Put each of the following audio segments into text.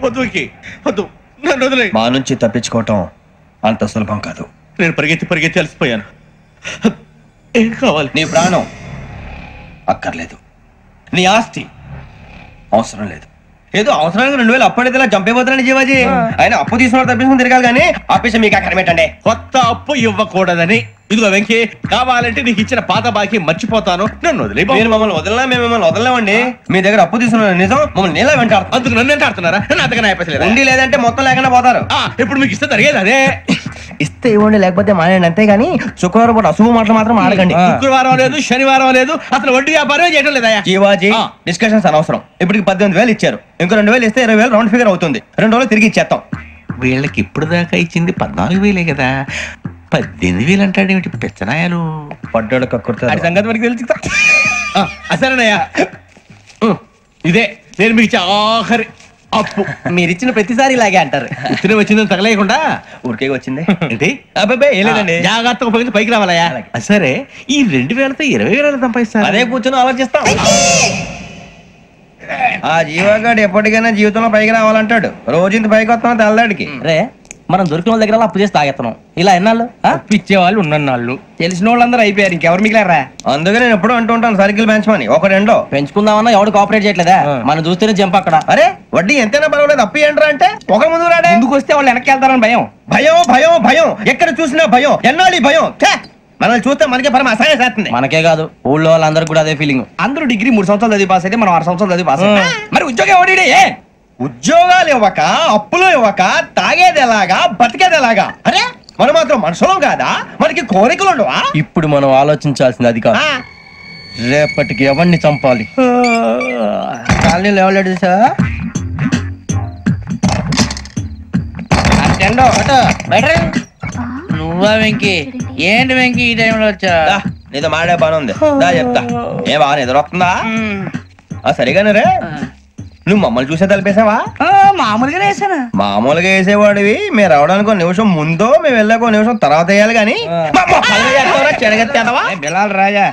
వద్దు వద్దు, నన్ను వదిలే. మా నుంచి తప్పించుకోవటం అంత సులభం కాదు. నేను పరిగెత్తి అలసిపోయాను. ఏం కావాలి? నీ ప్రాణం అక్కర్లేదు, నీ ఆస్తి అవసరం లేదు. ఏదో అవసరానికి 2000 అప్పటిలా చంపేపోతున్నాను జీవాజీ. ఆయన అప్పు తీసుకున్న తప్పించుకుని తిరగాలి కానీ ఆపేసి మీకు అక్కడ పెట్టండి. కొత్త అప్పు ఇవ్వకూడదని. ఇదిగో వెంకీ, కావాలంటే నీకు ఇచ్చిన పాత బాకీ మర్చిపోతాను, నన్ను వదిలే. మీరు మమ్మల్ని వదలనా? మేము మిమ్మల్ని వదలలేమండి. మీ దగ్గర అప్పు తీసుకున్న నిజం మమ్మల్ని నీలా వెంటాడు. అందుకు నన్ను ఎంత ఆడుతున్నారా? నన్ను అంతగా అయిపోలేదు. ఉండి లేదంటే మొత్తం లేకుండా పోతారు. ఇప్పుడు మీకు ఇస్తే జరిగేది అదే. ఇస్తే ఇవ్వండి, లేకపోతే మానేయండి, అంతేగాని శుక్రవారం పూట అశుభ మాటలు మాత్రం ఆడకండి. శుక్రవారం లేదు, శనివారం లేదు, అసలు వడ్డీ వ్యాపారం చేయడం లేదా? జీవాజీ, డిస్కషన్స్ అనవసరం. ఇప్పటికి 18,000 ఇచ్చారు, ఇంకో 2,000 ఇస్తే 20,000 రౌండ్ ఫిగర్ అవుతుంది. 2 రోజులు తిరిగి ఇచ్చేస్తాం. వీళ్ళకి ఇప్పుడు దాకా ఇచ్చింది 14,000 కదా, 18,000 అంటాడు ఏమిటి పెచ్చనాయాలు? పడ్డాడు కక్కుర్తాడు. సంగతి మనకి తెలుసు. సరేనయ్యా, ఇదే నేను మీకు ఇచ్చే ఆఖరి అప్పు. మీరు ఇచ్చిన ప్రతిసారి ఇలాగే అంటారు. ఇతనే వచ్చిందని తగలేయకుండా ఊరికే వచ్చింది ఏంటి? అబ్బాయి ఏం లేదండి, జాగ్రత్తగా ఉపయోగించి పైకి రావాలయ్యా. సరే, ఈ 2,000తో 20,000 సంపాదిస్తారు. అదే కూర్చొని ఆలోచిస్తాం. ఆ జీవగాడు ఎప్పటికైనా జీవితంలో పైకి రావాలంటాడు. రోజు ఇంత పైకి వస్తాం తెల్లడికి. రే, మనం దొరికిన వాళ్ళ దగ్గర అప్పు చేసి తాగెత్తనం. ఇలా ఎన్నాళ్ళు ఇచ్చే వాళ్ళు ఉన్నన్నాళ్ళు. తెలిసిన వాళ్ళందరూ అయిపోయారు, ఇంకెవరు మిగిలారా? అందుకే నేను ఎప్పుడు అంటూ ఉంటాను సర్కిల్ పెంచమని. ఒక రెండో పెంచుకుందామన్నా ఎవడు కోఆపరేట్ చేయట్లేదా? మనం చూస్తేనే జంప్ అక్కడ. అరే వడ్డీ ఎంతైనా పర్వాలేదు, అప్పు ఏంట్రా అంటే ఒక ముందు రాడే. ముందుకు వస్తే వాళ్ళు వెనక్కి వెళ్తారని భయం. భయం భయం భయం, ఎక్కడ చూసినా భయం. ఎన్నాళ్ళు భయం? మనల్ని చూస్తే మనకే పరమ అసహాయం చేస్తుంది. మనకే కాదు, ఊళ్ళో వాళ్ళందరూ కూడా అదే ఫీలింగ్. అందరూ డిగ్రీ 3 సంవత్సరాలు చదివి పాస్ అయితే మనం 6 సంవత్సరాలు చదివి పాస్ అయితే మరి ఉద్యోగం ఎవడి? ఉద్యోగాలు ఇవ్వక, అప్పులు ఇవ్వక, తాగేది ఎలాగా, బతికేది ఎలాగా? అరే మనం మాత్రం మనుషులం కాదా? మనకి కోరికలు ఉండవా? ఇప్పుడు మనం ఆలోచించాల్సింది అది కాదు, రేపటికి ఎవరిని చంపాలి. కాలనీలో ఎవరు సార్? నువ్వా వెంకీ? ఏంటి వెంకీ ఈ టైంలో వచ్చా? నీతో మాడే పని ఉంది, దా చెప్తా. ఏ బాగా నిద్రొస్తుందా? సరిగానే రే, నువ్వు మమ్మల్ని చూసే తలిపేసావా? మామూలుగానే వేసాను. మామూలుగా వేసేవాడివి. మేము రావడానికి 1 నిమిషం ముందో, మేము వెళ్ళాక 1 నిమిషం తర్వాత వేయాలి కానీ బిలాల్ రాజా,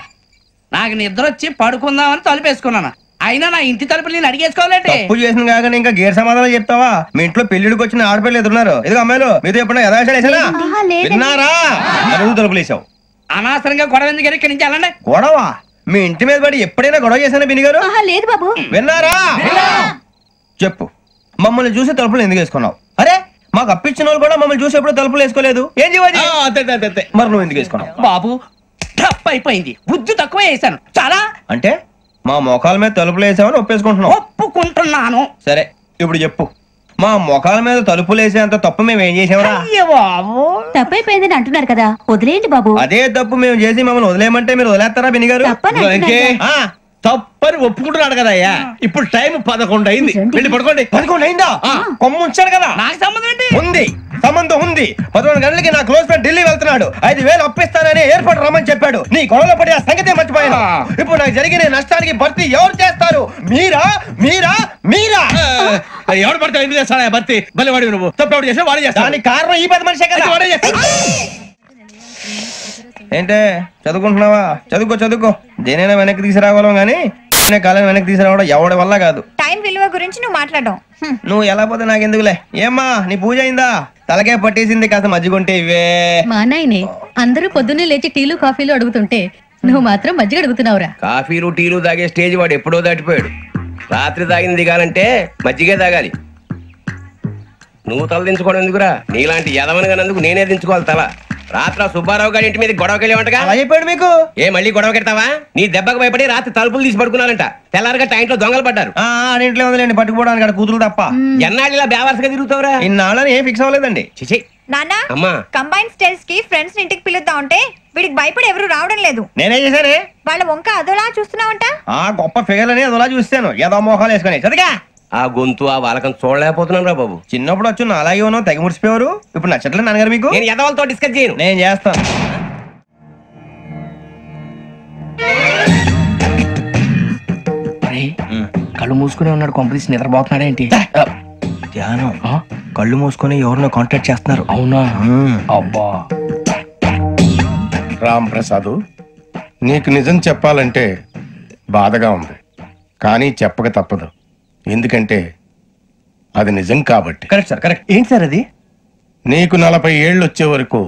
నాకు నిద్ర వచ్చి పడుకుందామని తలుపేసుకున్నాను. అయినా నా ఇంటి తలుపులు నేను అడిగేసుకోవాలంటే తప్పు చేసిన కాక ఇంకా గేర్ సమాధానం చెప్తావా? మీ ఇంట్లో పెళ్లిడికి వచ్చిన ఆడపిల్లలు ఎదురున్నారు. ఇదిగో అమ్మాయిలు, మీతో ఎప్పుడైనా యథాశాలు వేసానా? విన్నారా? అడుగు తలుపులు వేసావు. అనవసరంగా గొడవ ఎందుకు ఇక్కడి నుంచి వెళ్ళండి. గొడవ? మీ ఇంటి మీద పడి ఎప్పుడైనా గొడవ చేశానా బిని గారు? లేదు బాబు. విన్నారా? చెప్పు, మమ్మల్ని చూసి తలుపులు ఎందుకు వేసుకున్నావు? అరే మాకు అప్పించిన వాళ్ళు కూడా మమ్మల్ని చూసి ఎప్పుడు తలుపులు వేసుకోలేదు. ఏం చేయాలి? మరి నువ్వు ఎందుకు వేసుకున్నావు? బాబు తప్పు అయిపోయింది, బుద్ధి తక్కువ వేసాను చాలా. అంటే మా మొఖాల మీద తలుపులు వేసామని ఒప్పేసుకుంటున్నావు? ఒప్పుకుంటున్నాను. సరే ఇప్పుడు చెప్పు, మా మొఖాల మీద తలుపులు వేసేంత తప్పు మేము ఏం చేసామరా? తప్పైపోయిందని అంటున్నారు కదా, వదిలేయండి బాబు. అదే తప్పు మేము చేసి మమ్మల్ని వదిలేయమంటే మీరు వదిలేస్తారా బిని గారు? తప్పని ఒప్పుకుంటున్నాడు కదా అయ్యా. ఇప్పుడు టైం 11 అయింది, వెళ్ళి పడుకోండి. 11 అయిందా? కొమ్ము ఉంచాడు కదా. నాకు సంబంధం ఏంటి? ఉంది, సంబంధం ఉంది. 11 గంటలకి నా క్లోజ్ ఫ్రెండ్ ఢిల్లీ వెళ్తున్నాడు. 5,000 అప్పిస్తానని ఎయిర్పోర్ట్ రమ్మని చెప్పాడు. నీ గొడవలో పడి ఆ సంగతే మర్చిపోయాను. ఇప్పుడు నాకు జరిగిన నష్టానికి భర్తీ ఎవరు చేస్తారు? మీరా మీరా మీరా? ఎవడు పడితే ఎందుకు చేస్తాడా భర్తీ? మళ్ళీ వాడి నువ్వు తప్పు ఎవడు చేసా వాడే చేస్తా. దానికి కారణం ఈ 10 మనిషే కదా. వాడే చేస్తా. ఏంటే చదువుకుంటున్నావా? చదువుకో. దేనైనా వెనక్కి తీసుకురావాలం గానీ కాలం వెనక్కి తీసుకురావడం ఎవడి వల్ల కాదు. టైం విలువ గురించి నువ్వు మాట్లాడడం. నువ్వు ఎలా పోతే నాకెందుకులే. ఏమ్మా నీ పూజ అయిందా? తలకే పట్టేసింది, కాస్త మజ్జిగుంటే ఇవే. మా నాయనే అందరూ పొద్దున్నే లేచి టీలు కాఫీలు అడుగుతుంటే నువ్వు మాత్రం మజ్జిగ అడుగుతున్నావురా. కాఫీలు టీలు తాగే స్టేజ్ వాడు ఎప్పుడో దాటిపోయాడు. రాత్రి తాగింది దిగాలంటే మజ్జిగే తాగాలి. నువ్వు తల దించుకోవడం ఎందుకురా? నీలాంటి యదవనగానందుకు నేనే దించుకోవాలి తల. రాత్రి సుబ్బారావు గారి ఇంటి మీద గొడవకి వెళ్ళేవంటగా. అలా చెప్పాడు మీకు? ఏ మళ్ళీ గొడవ కెడతావా? నీ దెబ్బకు భయపడి రాత్రి తలుపులు తీసి పడుకున్నారంట. తెల్లారగా టైంట్లో దొంగలు పడ్డారు. ఇంట్లో ఉందిలేండి, పట్టుకుపోవడానికి అక్కడ కూతురు తప్ప. ఎన్నాళ్ళు ఇలా బేవర్స్గా తిరుగుతావురా? ఇన్నాళ్ళని ఏం ఫిక్స్ అవ్వలేదండి. చిచి నాన్న, అమ్మా, కంబైన్ స్టైల్స్ కి ఫ్రెండ్స్ ఇంటికి పిలుద్దాం అంటే వీడికి భయపడి ఎవరు రావడం లేదు. నేనేం చేశానే? వాళ్ళ వంక అదోలా చూస్తున్నావంట. గొప్ప ఫిగర్ అని అదోలా చూస్తాను, ఏదో మోహాలు వేసుకుని. చదిగా ఆ గొంతు ఆ వాలకం చూడలేకపోతున్నాను రా బాబు. చిన్నప్పుడు వచ్చి నా అలాగే ఉన్నావు, తెగ ముడిచిపోయారు. ఇప్పుడు నచ్చట్లేదు నాన్నగారు మీకు? నేను యదవలతో డిస్కస్ చేయను. నేను చేస్తాను. కళ్ళు మూసుకునే ఉన్నాడు, కొంపదీసి నిద్రపోతున్నాడేంటి? ధ్యానం. కళ్ళు మూసుకొని ఎవరినో కాంటాక్ట్ చేస్తున్నారు. అవునా? అబ్బా రామ్ ప్రసాద్, నీకు నిజం చెప్పాలంటే బాధగా ఉంది, కానీ చెప్పక తప్పదు. ఎందుకంటే అది నిజం కాబట్టి. Correct sir, correct. ఏంటి సార్ అది? నీకు 40 ఏళ్ళు వచ్చే వరకు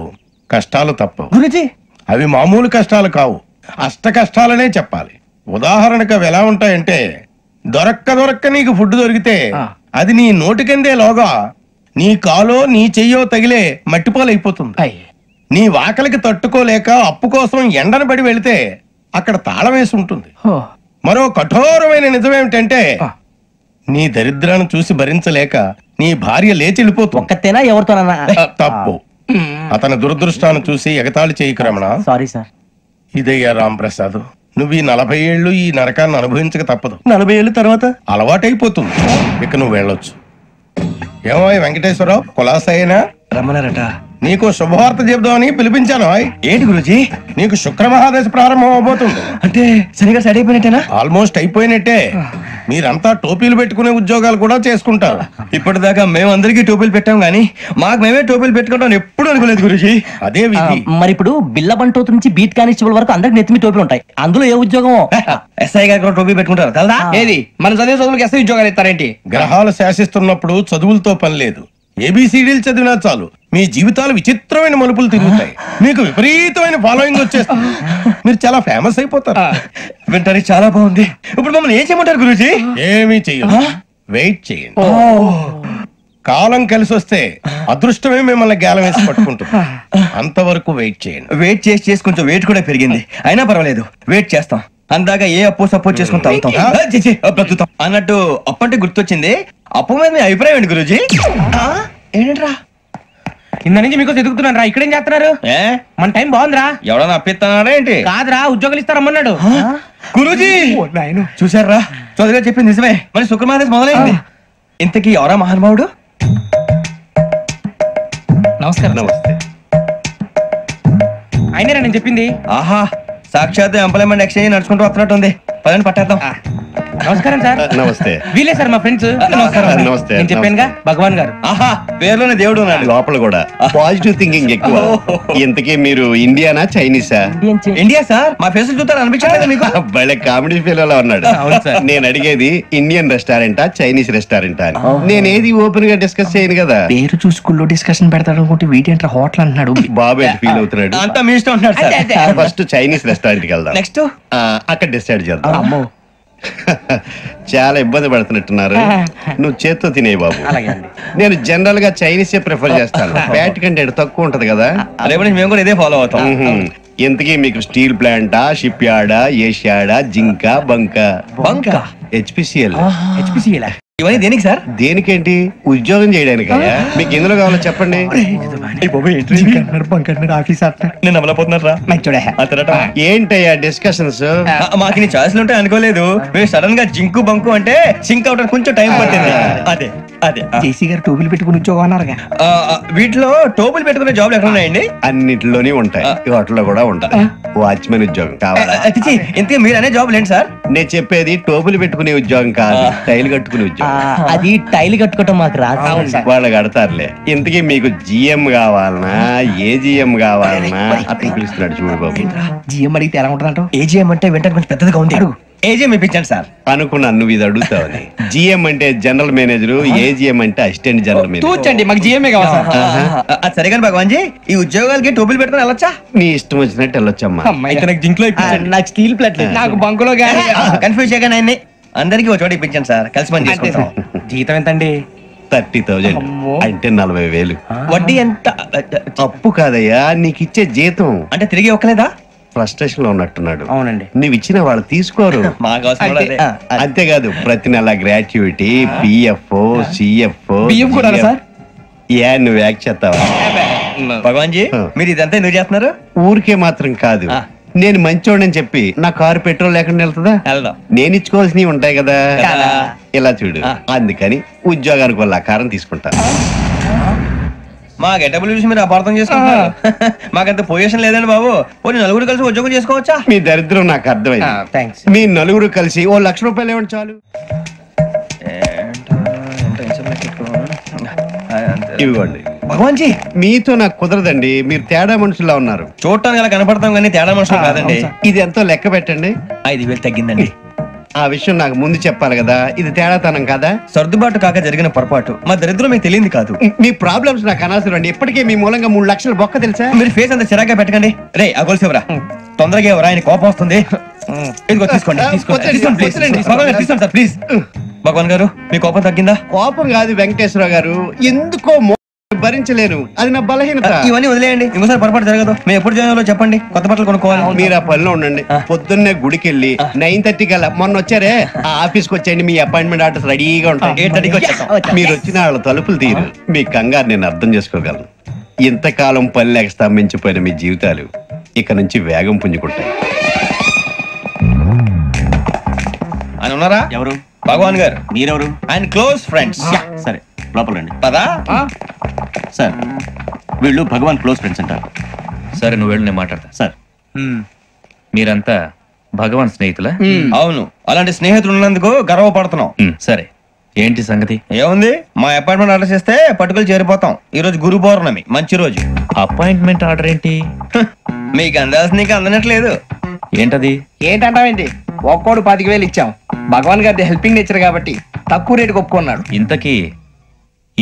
కష్టాలు తప్పవు. గురుజీ అవి మామూలు కష్టాలు కావు, అష్ట కష్టాలనే చెప్పాలి. ఉదాహరణకు అవి ఎలా ఉంటాయంటే, దొరక్క నీకు ఫుడ్ దొరికితే అది నీ నోటికందే లోగా నీ కాలో నీ చెయ్యో తగిలే మట్టిపాలైపోతుంది. నీ వాకలికి తట్టుకోలేక అప్పు కోసం ఎండను పడి వెళితే అక్కడ తాళం వేసి ఉంటుంది. మరో కఠోరమైన నిజమేమిటంటే, నీ దరిద్రాన్ని చూసి భరించలేక నీ భార్య లేచి వెళ్ళిపోతుంది. ఒక్కతేనా ఎవరితోనన్నా? తప్పు. అతని దురదృష్టాన్ని చూసి ఎగతాళి చేయకు రమణ. Sorry sir. ఇదయ్యా రాంప్రసాద్, నువ్వు ఈ 40 ఏళ్ళు ఈ నరకాన్ని అనుభవించక తప్పదు. 40 ఏళ్ళ తర్వాత అలవాటైపోతుంది. ఇక నువ్వు వెళ్ళొచ్చు. ఏమో వెంకటేశ్వరరావు, కులాసైనా రమ్మన్నారట. నీకు శుభవార్త చెబుదామని పిలిపించాను. ఏంటి గురుజీ? నీకు శుక్రమహాదశ ప్రారంభం అవబోతుంది. అంటే సరిగా సెట్ అయిపోయినట్టేనా? ఆల్మోస్ట్ అయిపోయినట్టే. మీరంతా టోపీలు పెట్టుకునే ఉద్యోగాలు కూడా చేసుకుంటారు. ఇప్పటిదాకా మేమందరికీ టోపీలు పెట్టాం గానీ మాకు మేమే టోపీలు పెట్టుకుంటాం ఎప్పుడు అనుకోలేదు గురుజీ. అదే విధి. మరి ఇప్పుడు బిల్ల బంటోతు నుంచి బీట్ కానిస్టేబుల్ వరకు అందరికి నెత్తిమి టోపీలు ఉంటాయి. అందులో ఏ ఉద్యోగం? ఎస్ఐ గారు కూడా టోపీ పెట్టుకుంటారు తెలదా? ఏది మన చదివే చదువులకు ఎస్ఐ ఉద్యోగాలు ఇస్తారేంటి? గ్రహాలు శాసిస్తున్నప్పుడు చదువులతో పని లేదు. ఏబిసిడీలు చదివినా చాలు మీ జీవితాలు విచిత్రమైన మలుపులు తిరుగుతాయి. మీకు విపరీతమైన ఫాలోయింగ్ వచ్చేస్తుంది. మీరు చాలా ఫేమస్ అయిపోతారు. వింటానికి చాలా బాగుంది. ఇప్పుడు మమ్మల్ని ఏం చేయమంటారు గురూజీ? ఏమీ చెయ్యదు, వెయిట్ చేయండి. కాలం కలిసి వస్తే అదృష్టమే మిమ్మల్ని గేలం వేసి పట్టుకుంటుంది. అంతవరకు వెయిట్ చేయండి. వెయిట్ చేసి కొంచెం వెయిట్ కూడా పెరిగింది. అయినా పర్వాలేదు, వెయిట్ చేస్తాం. అందాక ఏ అప్పు సపోర్ట్ చేసుకుని తాగుతాం. బ్రతుకుతాం అన్నట్టు అప్పు అంటే గుర్తొచ్చింది. అప్పు మీద మీ అభిప్రాయం ఏంటి గురూజీ? ఏంటరా కింద నుంచి మీకు ఎదుగుతున్నాను రా. ఇక్కడేం చేస్తున్నారు? మన టైం బాగుందిరా. ఎవడన్నా అప్పిస్తున్నారా ఏంటి? కాదురా, ఉద్యోగాలు ఇస్తారమ్మన్నాడు గురూజీ. చూసారా, చౌదరిగా చెప్పింది నిజమే. మరి శుక్రమాదేశ్ మొదలైంది. ఇంతకీ ఎవరా మహానుభావుడు? నమస్కారం. నమస్తే. అయినరా నేను చెప్పింది? ఆహా, సాక్షాత్ ఎంప్లాయ్మెంట్ ఎక్స్చేంజ్ నడుచుకుంటూ వస్తున్నట్టు ఉంది. పదండి పట్టేద్దాం. నమస్కారం సార్. నమస్తే. వీలే సార్ మా ఫ్రెండ్స్. నమస్తే. నేను చెప్పానుగా భగవాన్ గారు. ఆహా, పేరులోనే దేవుడు ఉన్నాడు. లోపల కూడా పాజిటివ్ థింకింగ్ ఎక్కువ. ఇంతకీ మీరు ఇండియానా చైనీసా? India sir. మా ఫేస్ చూస్తారు అనిపించలేదు మీకు? భలే కామెడీ ఫీల్ అలా ఉన్నాడు. నేను అడిగేది ఇండియన్ రెస్టారెంటా చైనీస్ రెస్టారెంటా అని. నేనేది ఓపెన్ గా డిస్కస్ చేయను కదా. పేరు చూసుకుల్లో డిస్కషన్ పెడతాడు అనుకుంటే వీటి అంటే హోటల్ అంటున్నాడు. బాబు ఎంత ఫీల్ అవుతున్నాడు? అంతా మీ ఇష్టం ఉంటున్నాడు సార్. ఫస్ట్ చైనీస్ రెస్టారెంట్ కి వెళ్దాం. నెక్స్ట్ అక్కడ డిసైడ్ చేద్దాం. చాలా ఇబ్బంది పడుతున్నట్టున్నారు. నువ్వు చేత్తో తినే బాబు. నేను జనరల్ గా చైనీస్ ప్రిఫర్ చేస్తాను. ఫ్యాట్ కంటెంట్ తక్కువ ఉంటది కదా. రేపు నుంచి మేము కూడా ఇదే ఫాలో అవుతాం. ఇంతకీ మీకు స్టీల్ ప్లాంటా, షిప్ యార్డా, ఏషియాడా, జింక, బంకా? హెచ్పిసిఎల్. ఇవన్నీ దేనికి సార్? దేనికేంటి? ఉద్యోగం చేయడానికి. మీకు ఎందులో కావాలో చెప్పండి. నేను అమలపోతున్నారా? ఏంటయ్యా డిస్కషన్స్? మాకు నీ ఛాయిస్లు ఉంటాయి అనుకోలేదు. మీరు సడన్ గా జింకు బంకు అంటే సింక్ అవడానికి కొంచెం టైం పట్టింది. అదే అదే జేసీ గారు టోపీలు పెట్టుకుని ఉద్యోగం అన్నారుగా. వీటిలో టోపులు పెట్టుకునే జాబ్లు ఎక్కడ ఉన్నాయండి? అన్నిటిలోనే ఉంటాయి. హోటల్లో కూడా ఉంటాయి. వాచ్మెన్ ఉద్యోగం కావాలా? ఇంతకీ మీరు అనే జాబ్ ఏంటి సార్? నేను చెప్పేది టోపులు పెట్టుకునే ఉద్యోగం కాదు, టైల్ కట్టుకునే ఉద్యోగం. అది టైల్ కట్టుకోవటం మాకు రాదు. వాళ్ళు కడతారులే. ఇంతకీ మీకు జిఎం కావాలనా, ఏ జిఎం కావాలనా? అతను పిలుస్తున్నాడు చూడు బాబు. జిఎం అడిగితే ఎలా ఉంటుందంట? ఏజీఎం అంటే వెంటనే కొంచెం పెద్దదిగా ఉంది. ఏజీఎం ఇప్పించండి సార్. అనుకున్నాను నువ్వు ఇది అడుగుతావని. జిఎం అంటే జనరల్ మేనేజర్, ఏజిఎం అంటే అసిస్టెంట్ జనరల్ మేనేజర్. తూచండి, మాకు జిఎంఏ కావాలి సార్. అది సరే కానీ భగవాన్ జీ, ఈ ఉద్యోగాలకి టోపులు పెట్టుకుని వెళ్ళొచ్చా? నీ ఇష్టం వచ్చినట్టు వెళ్ళొచ్చమ్మా. అయితే నాకు జింక్ లో నాకు స్టీల్ ప్లేట్. నాకు బంకులో గానీ కన్ఫ్యూజ్ చేయగానే ఆయన్ని అందరికి ఒక చోట ఇప్పించండి సార్. కలిసి పని చేసుకుంటాం. జీతం ఎంతండి? 30,000 అంటే 40,000. వడ్డీ ఎంత? అప్పు కాదయ్యా, నీకు ఇచ్చే జీతం. అంటే తిరిగి ఒక్కలేదా? ఫ్రస్ట్రేషన్ లో ఉన్నట్టున్నాడు. అవునండి. నువ్వు ఇచ్చిన వాళ్ళు తీసుకోరు. మాకు అవసరం కూడా అదే. అంతేకాదు ప్రతి నెల గ్రాట్యుటీ, పిఎఫ్, సిఎఫ్. బియ్యం కూడా సార్? ఏ నువ్వు యాక్ట్ చేస్తావా? భగవాన్ జీ, మీరు ఇదంతా ఎందుకు చేస్తున్నారు? ఊరికే మాత్రం కాదు. నేను మంచోడని చెప్పి నా కారు పెట్రోల్ లేకుండా వెళ్తుందా? వెళ్దాం. నేను ఇచ్చుకోవాల్సినవి ఉంటాయి కదా. ఇలా చూడు, అందుకని ఉద్యోగానికి వాళ్ళ ఆకారం తీసుకుంటా. మా గెటబుల్ చూసి మీరు అపార్థం చేసుకుంటున్నారు. మాకంత పొజిషన్ లేదండి బాబు. పోనీ నలుగురు కలిసి ఉద్యోగం చేసుకోవచ్చా? మీ దరిద్రం నాకు అర్థమైంది. థ్యాంక్స్. మీ నలుగురు కలిసి ఓ 1,00,000 రూపాయలు ఇవ్వండి చాలు. ఇవ్వండి. భగవాన్ జీ, మీతో నాకు కుదరదండి. మీరు తేడా మనుషులా ఉన్నారు. చూడటానికి అలా కనపడతాం కానీ తేడా మనుషులు కాదండి. ఇది ఎంతో లెక్క పెట్టండి. 5,000 తగ్గిందండి. ఆ విషయం నాకు ముందు చెప్పాలి కదా, ఇది తేడాతనం కదా. సర్దుబాటు కాక జరిగిన పొరపాటు, మా దరిద్రం మీకు తెలియంది కాదు. మీ ప్రాబ్లమ్స్ నాకు అనవసరం అండి. ఇప్పటికే మీ మూలంగా 3 లక్షల బొక్క తెలుసా. మీరు ఫేస్ అంత చిరాగ్గా పెట్టకండి. రే ఆ గొలుసు ఎవరా, తొందరగా ఎవరా, ఆయన కోపం వస్తుంది. ఇదిగో తీసుకోండి, తీసుకోండి ప్లీజ్. భగవాన్ గారు తీసుకోండి సార్ ప్లీజ్. భగవాన్ గారు మీ కోపం తగ్గిందా? కోపం కాదు వెంకటేశ్వర గారు, ఎందుకో భరించలేను, అది నా బలహీనత. ఇవన్నీ వదిలేయండి, ఇంకోసారి పొరపాటు జరగదు. మేము ఎప్పుడు జాయిన్ చెప్పండి, కొత్త బట్టలు కొనుక్కోవాలి. మీరు ఆ పనిలో ఉండండి. పొద్దున్నే గుడికి వెళ్ళి 9:30 కల్లా, మొన్న వచ్చారే ఆ ఆఫీస్కి వచ్చేయండి, మీ అపాయింట్మెంట్ ఆర్డర్స్ రెడీగా ఉంటాయి. 8:30కి వచ్చేస్తాం. మీరు వచ్చిన వాళ్ళ తలుపులు తీరు. మీ కంగారు నేను అర్థం చేసుకోగలను. ఇంతకాలం పని లేక స్తంభించిపోయిన మీ జీవితాలు ఇక నుంచి వేగం పుంజుకుంటాయి. ఆయన ఉన్నారా? ఎవరు? భగవాన్ గారు. మీరెవరు? ఆయన క్లోజ్ ఫ్రెండ్స్. సరే లోపలండి. పదా సార్ వీళ్ళు భగవాన్ క్లోజ్ ఫ్రెండ్స్ అంటారు. సరే నువ్వు వెళ్ళు, నేను మాట్లాడతా. సార్ మీరంతా భగవాన్ స్నేహితులా? అవును, అలాంటి స్నేహితులు ఉన్నందుకు గర్వపడుతున్నాం. సరే ఏంటి సంగతి? ఏముంది, మా అపాయింట్మెంట్ ఆర్డర్ చేస్తే పట్టుకులు చేరిపోతాం. ఈ రోజు గురు పౌర్ణమి, మంచి రోజు. అపాయింట్మెంట్ ఆర్డర్ ఏంటి? మీకు అందాల్సిన నీకు అందనట్లేదు. ఏంటది? ఏంటంటావేంటి? ఒక్కోడు 10,000 ఇచ్చాం. భగవాన్ గారి హెల్పింగ్ నేచర్ కాబట్టి తక్కువ రేటుకి ఒప్పుకున్నాడు. ఇంతకీ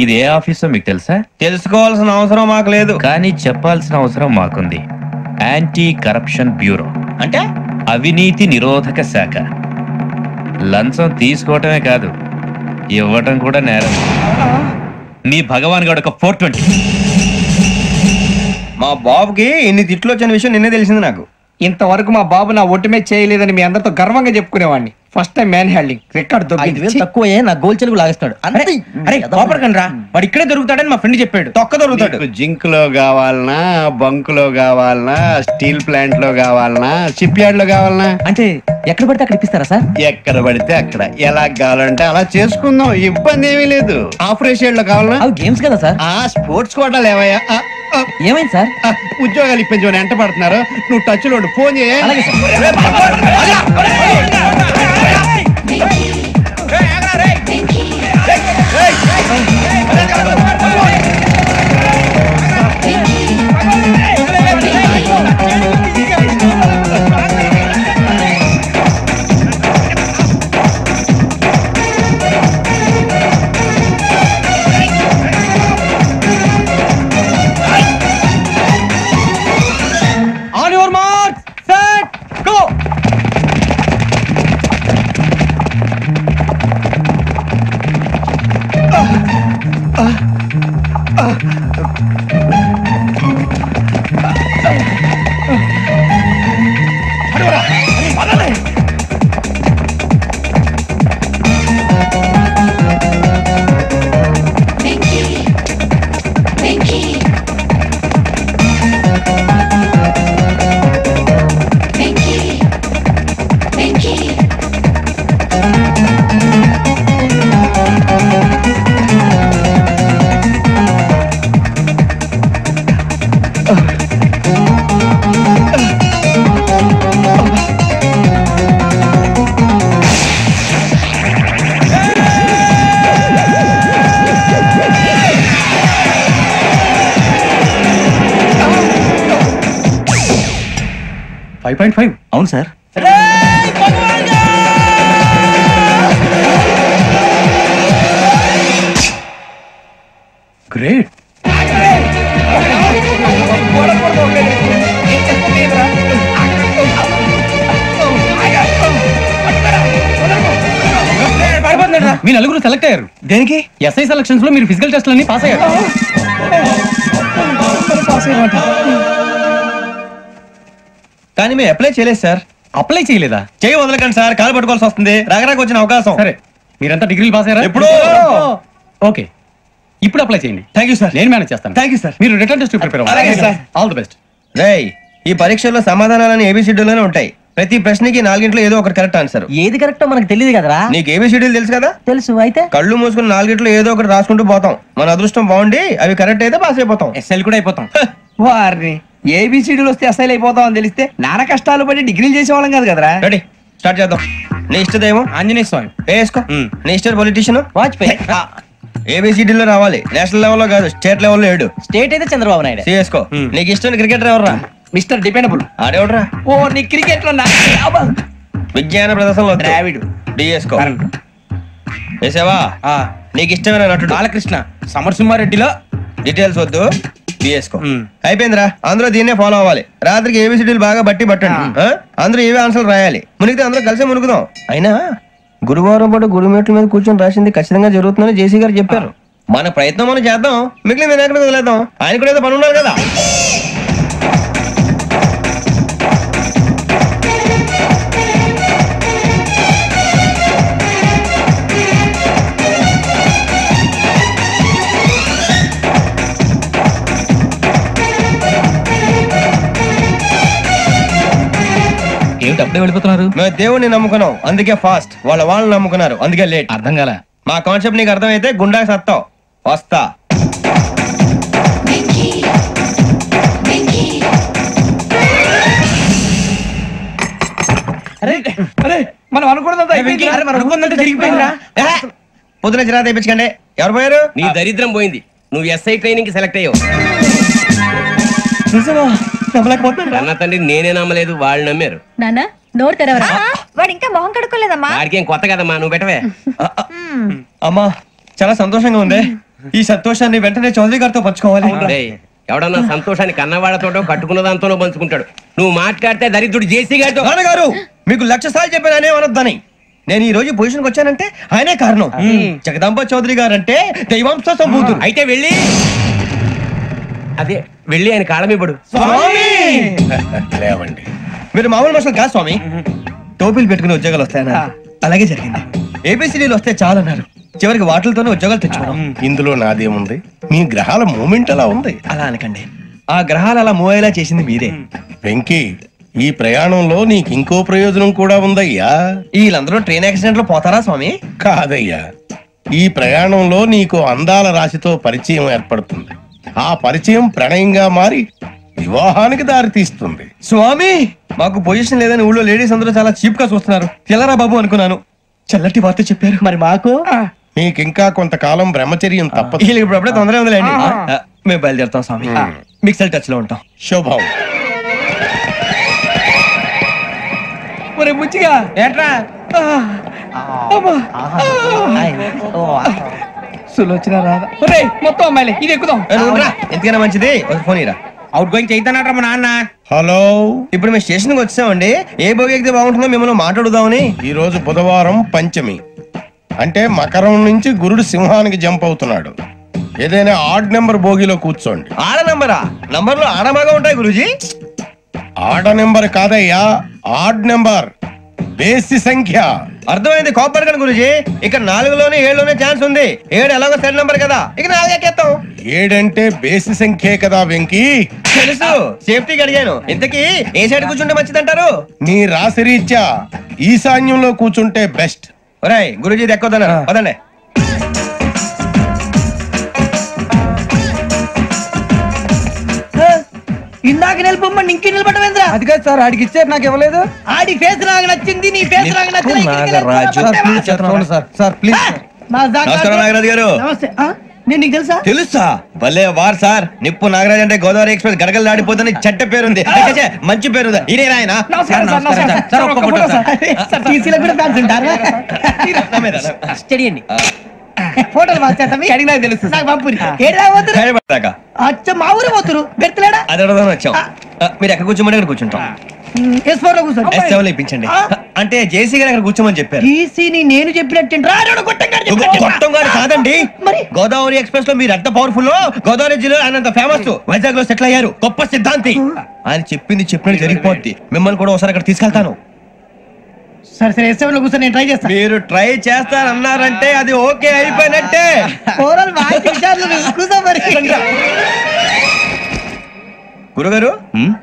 ఇది ఏ ఆఫీసో మీకు తెలుసా? తెలుసుకోవాల్సిన అవసరం మాకు లేదు, కానీ చెప్పాల్సిన అవసరం మాకుంది. యాంటీ కరప్షన్ బ్యూరో అంటే అవినీతి నిరోధక శాఖ. లంచం తీసుకోవటమే కాదు, ఇవ్వటం కూడా నేరం. మీ భగవాన్ గారు ఒక 420. మా బాబుకి ఇన్ని తిట్లు వచ్చిన విషయం నిన్నే తెలిసింది నాకు. ఇంతవరకు మా బాబు నా ఒట్టుమే చేయలేదని మీ అందరితో గర్వంగా చెప్పుకునేవాడిని. First time man handing record తక్కువ నా గోల్ చెలుగు లాగేస్తాడు. అరే కోపడకండి రా, వాడు ఇక్కడే దొరుకుతాడని మా ఫ్రెండ్ చెప్పాడు. తొక్క దొరుకుతాడు. జింక్ లో కావాలనా, బంక్ లో కావాలనా, స్టీల్ ప్లాంట్ లో కావాలనా, షిప్ యార్డ్ లో కావాలనా? అంటే ఎక్కడ పడితే అక్కడ ఇప్పిస్తారా సార్? ఎక్కడ పడితే అక్కడ, ఎలా కావాలంటే అలా చేసుకుందాం, ఇబ్బంది ఏమీ లేదు. ఆపరేషన్ లో కావాలనా? అవి గేమ్స్ కదా సార్. స్పోర్ట్స్ కోటాలు ఏవయ్యా? ఏమైంది సార్? ఉద్యోగాలు ఇప్పించమని ఎంట పడుతున్నారు. నువ్వు టచ్ లో ఫోన్ చేయ. అవును సార్. గ్రేట్. మీ నలుగురు సెలెక్ట్ అయ్యారు. దేనికి? ఎస్ఐ సెలక్షన్స్ లో మీరు ఫిజికల్ టెస్ట్ అన్ని పాస్ అయ్యారు. కానీ మేము అప్లై చేయలేదు సార్. అప్లై చేయలేదా? చేయి వదలకండి సార్, కాలు పట్టుకోవాల్సి వస్తుంది. రాగరాకు వచ్చిన అవకాశం. సరే, మీరంతా డిగ్రీలు పాస్ అయ్యారా? ఎప్పుడో. ఓకే, ఇప్పుడు అప్లై చేయండి. Thank you sir. నేను మేనేజ్ చేస్తాను. Thank you sir. మీరు రిటర్న్ టెస్ట్ ప్రిపేర్ అలాగే అవ్వాలి. సార్. All the best. రేయ్, ఈ పరీక్షల్లో సమాధానాలని ఏబిసిడ్యూల్లోనే ఉంటాయి. ప్రతి ప్రశ్నకి 4 ఏదో ఒకటి కరెక్ట్ ఆన్సర్. ఏది కరెక్టో మనకు తెలియదు కదరా. నీకు ఏబిసిడ్యూల్ తెలుసు కదా? తెలుసు. అయితే కళ్ళు మూసుకుని 4 ఏదో ఒకటి రాసుకుంటూ పోతాం. మన అదృష్టం బాగుండి అవి కరెక్ట్ అయితే పాస్ అయిపోతాం. ఎస్ఎల్ కూడా అయిపోతాం. వారిని ఏబిసిడీలు వస్తే అసైల్ అయిపోతాం అని తెలిస్తే నాన్న కష్టాలు పడి డిగ్రీలు చేసేవాళ్ళం కాదు కదరా. రెడీ, స్టార్ట్ చేద్దాం. నీ ఇష్టదేమో ఆంజనేయ స్వామి. వేసుకో. నీ ఇష్ట పొలిటీషియన్ వాజ్పేయి. ఏబిసిడీలో రావాలి, నేషనల్ లెవెల్లో కాదు, స్టేట్ లెవెల్లో 7. స్టేట్ అయితే చంద్రబాబు నాయుడు. సిఎస్కో. నీకు ఇష్టం క్రికెటర్ ఎవర్రా? Mister dependable. ఆడేవడరా? ఓ నీ క్రికెట్ లో విజ్ఞాన ప్రదర్శనలో ద్రావిడు డిఎస్కో వేసావా? నీకు ఇష్టమైన నటుడు బాలకృష్ణ సమర్సింహారెడ్డిలో డీటెయిల్స్ వద్దు, డిఎస్కో అయిపోయిందిరా. అందరూ దీన్నే ఫాలో అవ్వాలి. రాత్రికి ఏబిసిడీలు బాగా పట్టండి. అందరూ ఏవే ఆన్సర్లు రాయాలి. మునిగితే అందరూ కలిసి మునుగుదాం. అయినా గురువారం పాటు గురుమేట్ల మీద కూర్చొని రాసింది ఖచ్చితంగా జరుగుతుందని జేసీ గారు చెప్పారు. మన ప్రయత్నం మనం చేద్దాం, మిగిలిన వినాయకుడికి వదిలేద్దాం. ఆయన కూడా ఏదో పని ఉన్నారు కదా. ఏమిటి అప్పుడే వెళ్ళిపోతున్నారు? మేము దేవుడిని నమ్ముకున్నాం, అందుకే ఫాస్ట్. వాళ్ళని నమ్ముకున్నారు, అందుకే లేట్. అర్థం కాల. మా కాన్సెప్ట్ నీకు అర్థమైతే గుండా సత్తావు. వస్తా. మనం అనుకున్నదంతా జరిగిపోయిందిరా. పొద్దున చిరా తెప్పించకండి. ఎవరు పోయారు? నీ దరిద్రం పోయింది. నువ్వు ఎస్ఐ ట్రైనింగ్ కి సెలెక్ట్ అయ్యావు. అన్న తండ్రి నేనే నమ్మలేదు, వాళ్ళు నమ్మారు. నాన్న నోరు తెరవరా. వాడు ఇంకా మొహం కడుక్కోలేదమ్మా. వాడికి ఏం కొత్త కదమ్మా, నువ్వు పెట్టవే. అమ్మా చాలా సంతోషంగా ఉంది. ఈ సంతోషాన్ని వెంటనే చౌదరి గారితో పంచుకోవాలి. డేయ్, ఎవడన్నా సంతోషాన్ని కన్నవాళ్లతోటో కట్టుకున్న దాంతోనో పంచుకుంటాడు. నువ్వు మాట్లాడితే దరిద్రుడు జేసీ గారితో. నాన్నగారు మీకు 1,00,000 సార్లు చెప్పాను అనొద్దని. నేను ఈ రోజు పొజిషన్కి వచ్చానంటే ఆయనే కారణం. జగదాంబ చౌదరి గారు అంటే దైవాంశ సంభూతుడు. అయితే వెళ్ళి అదే వెళ్ళి ఆయన కాళ్ళమివ్వడు. లేవండి. మీరు మామూలు మనుషులు కాదు స్వామి. టోపీలు పెట్టుకుని ఉద్యోగాలు వస్తాయన్నారు, అలాగే జరిగింది. ఏబిసిడీలు వస్తే చాలన్నారు, చివరికి వాటిలతోనే ఉద్యోగాలు తెచ్చుకున్నాం. ఇందులో నాదేముంది? మీ గ్రహాల మూమెంట్ అలా ఉంది. అలా అనకండి, ఆ గ్రహాలు అలా మూవ్ అయ్యేలా చేసింది మీరే. వెంకీ, ఈ ప్రయాణంలో నీకు ఇంకో ప్రయోజనం కూడా ఉందయ్యా. వీళ్ళందరూ ట్రైన్ యాక్సిడెంట్ లో పోతారా స్వామి? కాదయ్యా, ఈ ప్రయాణంలో నీకు అందాల రాశితో పరిచయం ఏర్పడుతుంది. ఆ పరిచయం ప్రణయంగా మారి వివాహానికి దారి తీస్తుంది. స్వామి మాకు పొజిషన్ లేదని ఊళ్ళో లేడీస్ అందరూ చాలా చీప్ గా చూస్తున్నారు. తెల్లరా బాబు అనుకున్నాను, చల్లటి వార్త చెప్పారు. మరి మాకు మీకింకా కొంతకాలం బ్రహ్మచర్యం తప్పదు. వీళ్ళకి ఇప్పుడు అప్పుడే తొందరగా ఉందిలేండి. మేము బయలుదేరుతాం స్వామి, మిక్సెల్ టచ్ లో ఉంటాం. శుభం. ఒరే ముచ్చిగా ఏంట్రా సులోచన రాదా? ఒరే మొత్తం అమ్మాయిలే, ఇది ఎక్కుదాం. ఎందుకైనా మంచిది ఒక ఫోన్ ఇరా. అవుట్ గోయింగ్ చేద్దానట్రా మా నాన్న. హలో, ఇప్పుడు మేము స్టేషన్ కి వచ్చామండి. ఏ బోగి ఎక్కితే బాగుంటుందో మిమ్మల్ని మాట్లాడుదామని. ఈ రోజు బుధవారం పంచమి, అంటే మకరం నుంచి గురుడు సింహానికి జంప్ అవుతున్నాడు. ఏదైనా ఆడ్ నెంబర్ బోగిలో కూర్చోండి. ఆడ నంబరా? నంబర్లు ఆడబాగా ఉంటాయి గురూజీ. ఆడ నెంబర్ కాదయ్యా, ఆడ్ నెంబర్, బేసి సంఖ్య. అర్థమైంది, కాపర్ కను గురూజీ. ఇక్కడ 4లోనే 7లోనే ఛాన్స్ ఉంది. 7 ఎలాగో సెడ్ నంబర్ కదా, ఇక 4 ఎక్కేస్తాం. 7 అంటే బేసి సంఖ్యే కదా వెంకీ. తెలుసు, సేఫ్టీకి అడిగాను. ఇంతకీ ఏ సైడ్ కూర్చుంటే మంచిదంటారు? నీ రాశి రీత్యా ఈశాన్యంలో కూర్చుంటే బెస్ట్. ఒరేయ్ గురూజీ దెక్కొద్దన్నారు, పదండి. ఇందాక నిలబొమ్మని ఇంకే నిలబడమేంద్రా? అది కాదు సార్, ఆడికి ఇచ్చారు, నాకు ఇవ్వలేదు. ఆడి ఫేస్ నాకు నచ్చింది, నీ ఫేస్ నాకు నచ్చింది. Sir please. నమస్కారం నాగరాజు గారు. నమస్తే. నేను నీకు తెలుసా? తెలుసా? భలే వార్ సార్. నిప్పు నాగరాజ్ అంటే గోదావరి ఎక్స్ప్రెస్ గడగలు దాడిపోతుంది చెడ్డ పేరుంది. మంచి పేరు ఇదే ఆయన. నమస్కారం సార్. నమస్కారం సార్. ఒక్క ఫోటో సార్. సార్ టీసీలో కూడా ఫ్యాన్స్ ఉంటారా? స్టడీ అండి. ఫోటోలు మార్చేస్తాం. అడిగినా తెలుసు. నాకు పంపురి. ఏడా పోతురు? అచ్చ మా ఊరు పోతురు. పెడతలేడా? అది అడగదామని వచ్చాం. మీరు ఎక్కడ కూర్చోమని అక్కడ కూర్చుంటాం. S4 లో కూర్చోండి. S7 లో ఇప్పించండి. అంటే జేసీ గారు అక్కడ కూర్చోమని చెప్పారు. టీసీని నేను చెప్పినట్టు గొట్టంగాడు కాదండి. మరి గోదావరి ఎక్స్ప్రెస్ లో మీరు ఎంత పవర్ఫుల్, గోదావరి జిల్లా ఆయన ఫేమస్. వైజాగ్ లో సెటిల్ అయ్యారు, గొప్ప సిద్ధాంతి. ఆయన చెప్పింది చెప్పినట్టు జరిగిపోద్ది. మిమ్మల్ని కూడా ఒకసారి అక్కడ తీసుకెళ్తాను. సరే సరే, S7 లో కూర్చొని నేను ట్రై చేస్తాను. మీరు ట్రై చేస్తారన్నారంటే అది ఓకే అయిపోయినట్టే. గురుగారు,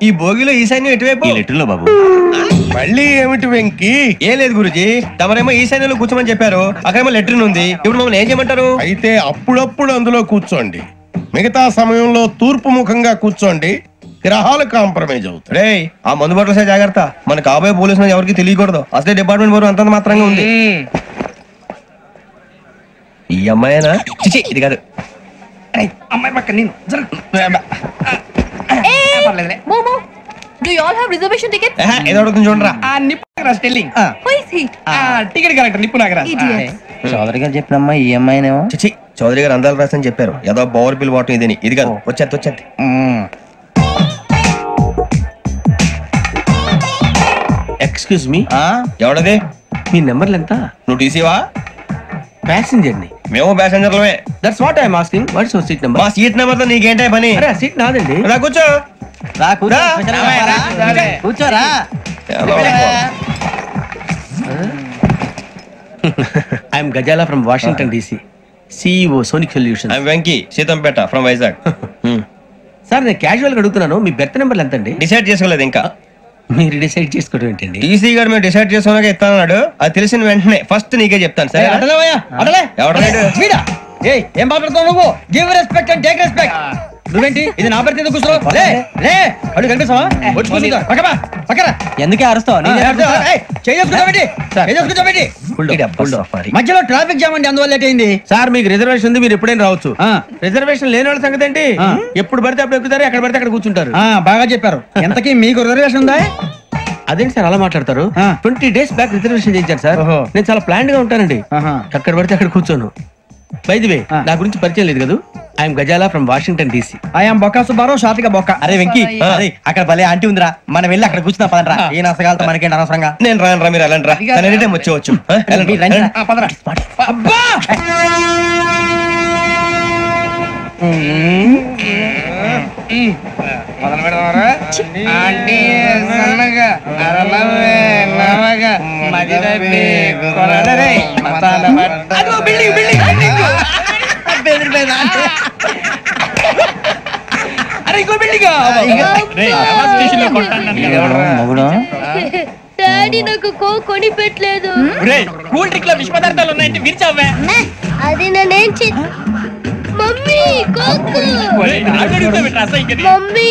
ఈ భోగిలో ఈశాన్యం ఎటువైపు? లెటర్లో బాబు. మళ్ళీ ఏమిటి వెంకీ? ఏం లేదు గురుజీ, తమరేమో ఈశాన్యంలో కూర్చోమని చెప్పారు. అక్కడేమో లెటర్ ఉంది. ఇప్పుడు మమ్మల్ని ఏం చేయమంటారు? అయితే అప్పుడప్పుడు అందులో కూర్చోండి, మిగతా సమయంలో తూర్పు ముఖంగా కూర్చోండి. గ్రహాలు కాంప్రమైజ్ అవుతాయి. రే, ఆ మందు బట్టలసే జాగ్రత్త. మన కాబోయే పోలీసులు ఎవరికి తెలియకూడదు. అసలే డిపార్ట్మెంట్ బోరు అంతంత మాత్రంగా ఉంది. ఈ అమ్మాయినా? చిచి, ఇది కాదు. అమ్మాయి పక్క నేను Do you all have reservation tickets? ఏదో అడుగుతుంది చూడరా. నిప్పు Nagaraj telling Who is he? Ticket collector నిప్పు నాగరాజ్. Idiots. చౌదరి గారు చెప్పినమ్మా ఈ అమ్మాయినేమో. చిచి చౌదరి గారు అందాలు రాసని చెప్పారు. ఏదో బోర్ బిల్ వాటం ఇదని. ఇది కాదు, వచ్చేది. Excuse me, ఎవడది? మీ నెంబర్లు ఎంత? నువ్వు టీసీవా? ప్యాసింజర్ ని. మేము ప్యాసెంజర్లమే. That's what I'm asking. What's your seat number? మా సీట్ నెంబర్ తో నీకేంటే పని? అరే సీట్ నాదండి. రా కూర్చో. కూర్చోరా. I'm Gazala from Washington DC, CEO Sonic solution. I'm Venky Seethampeta from Vizag. Sir నేను క్యాజువల్ గా అడుగుతున్నాను, మీ బెర్త్ నెంబర్లు ఎంత అండి? డిసైడ్ చేసుకోలేదు ఇంకా. మీరు డిసైడ్ చేసుకోవడం ఏంటండి? టీసీ గారు మేము డిసైడ్ చేసుకున్నాక ఇస్తానన్నాడు. అది తెలిసిన వెంటనే ఫస్ట్ నీకే చెప్తాను. సరే ఏం మాట్లాడుతావు నువ్వు? Give respect and take respect. నువ్వేంటి ఇది నా పరిస్థితి కూర్చో. అడుగు కనిపిస్తావా? ఎందుకే అరుస్తావు? మధ్యలో ట్రాఫిక్ జామ్ అండి, అందువల్ల లేట్ అయింది. సార్ మీకు రిజర్వేషన్ ఉంది, మీరు ఎప్పుడైనా రావచ్చు. రిజర్వేషన్ లేని వాళ్ళ సంగతి ఏంటి? ఎప్పుడు పడితే అప్పుడు ఎక్కుతారు, ఎక్కడ పడితే అక్కడ కూర్చుంటారు. బాగా చెప్పారు. ఎంతకీ మీకు రిజర్వేషన్ ఉందా? అదేంటి సార్ అలా మాట్లాడతారు? 20 days బ్యాక్ రిజర్వేషన్ చేయించారు సార్. నేను చాలా ప్లాన్డ్ గా ఉంటానండి. అక్కడ పడితే అక్కడ కూర్చోను. బై ది వే, నా గురించి పరిచయం లేదు కదా. I'm Gazala from Washington DC. I'm Bokka Subbarao, షాతిక బొక్క. అరే వెంకీ, అక్కడ భలే ఆంటీ ఉందిరా, మనం వెళ్ళి అక్కడ కూర్చున్నా పదరా. ఏ నసగాలతో మనకేంటి అనవసరంగా. నేను రాను రా, మీరు వెళ్ళండి రా. ఎనీ టైం వచ్చేవచ్చు. డాడీ నాకు కోక్ కొని పెట్టలేదు. కూల్ డ్రింక్ లో విష పదార్థాలు ఉన్నాయంటే విరిచావే. అది నేనేం మమ్మీ కోక్. మమ్మీ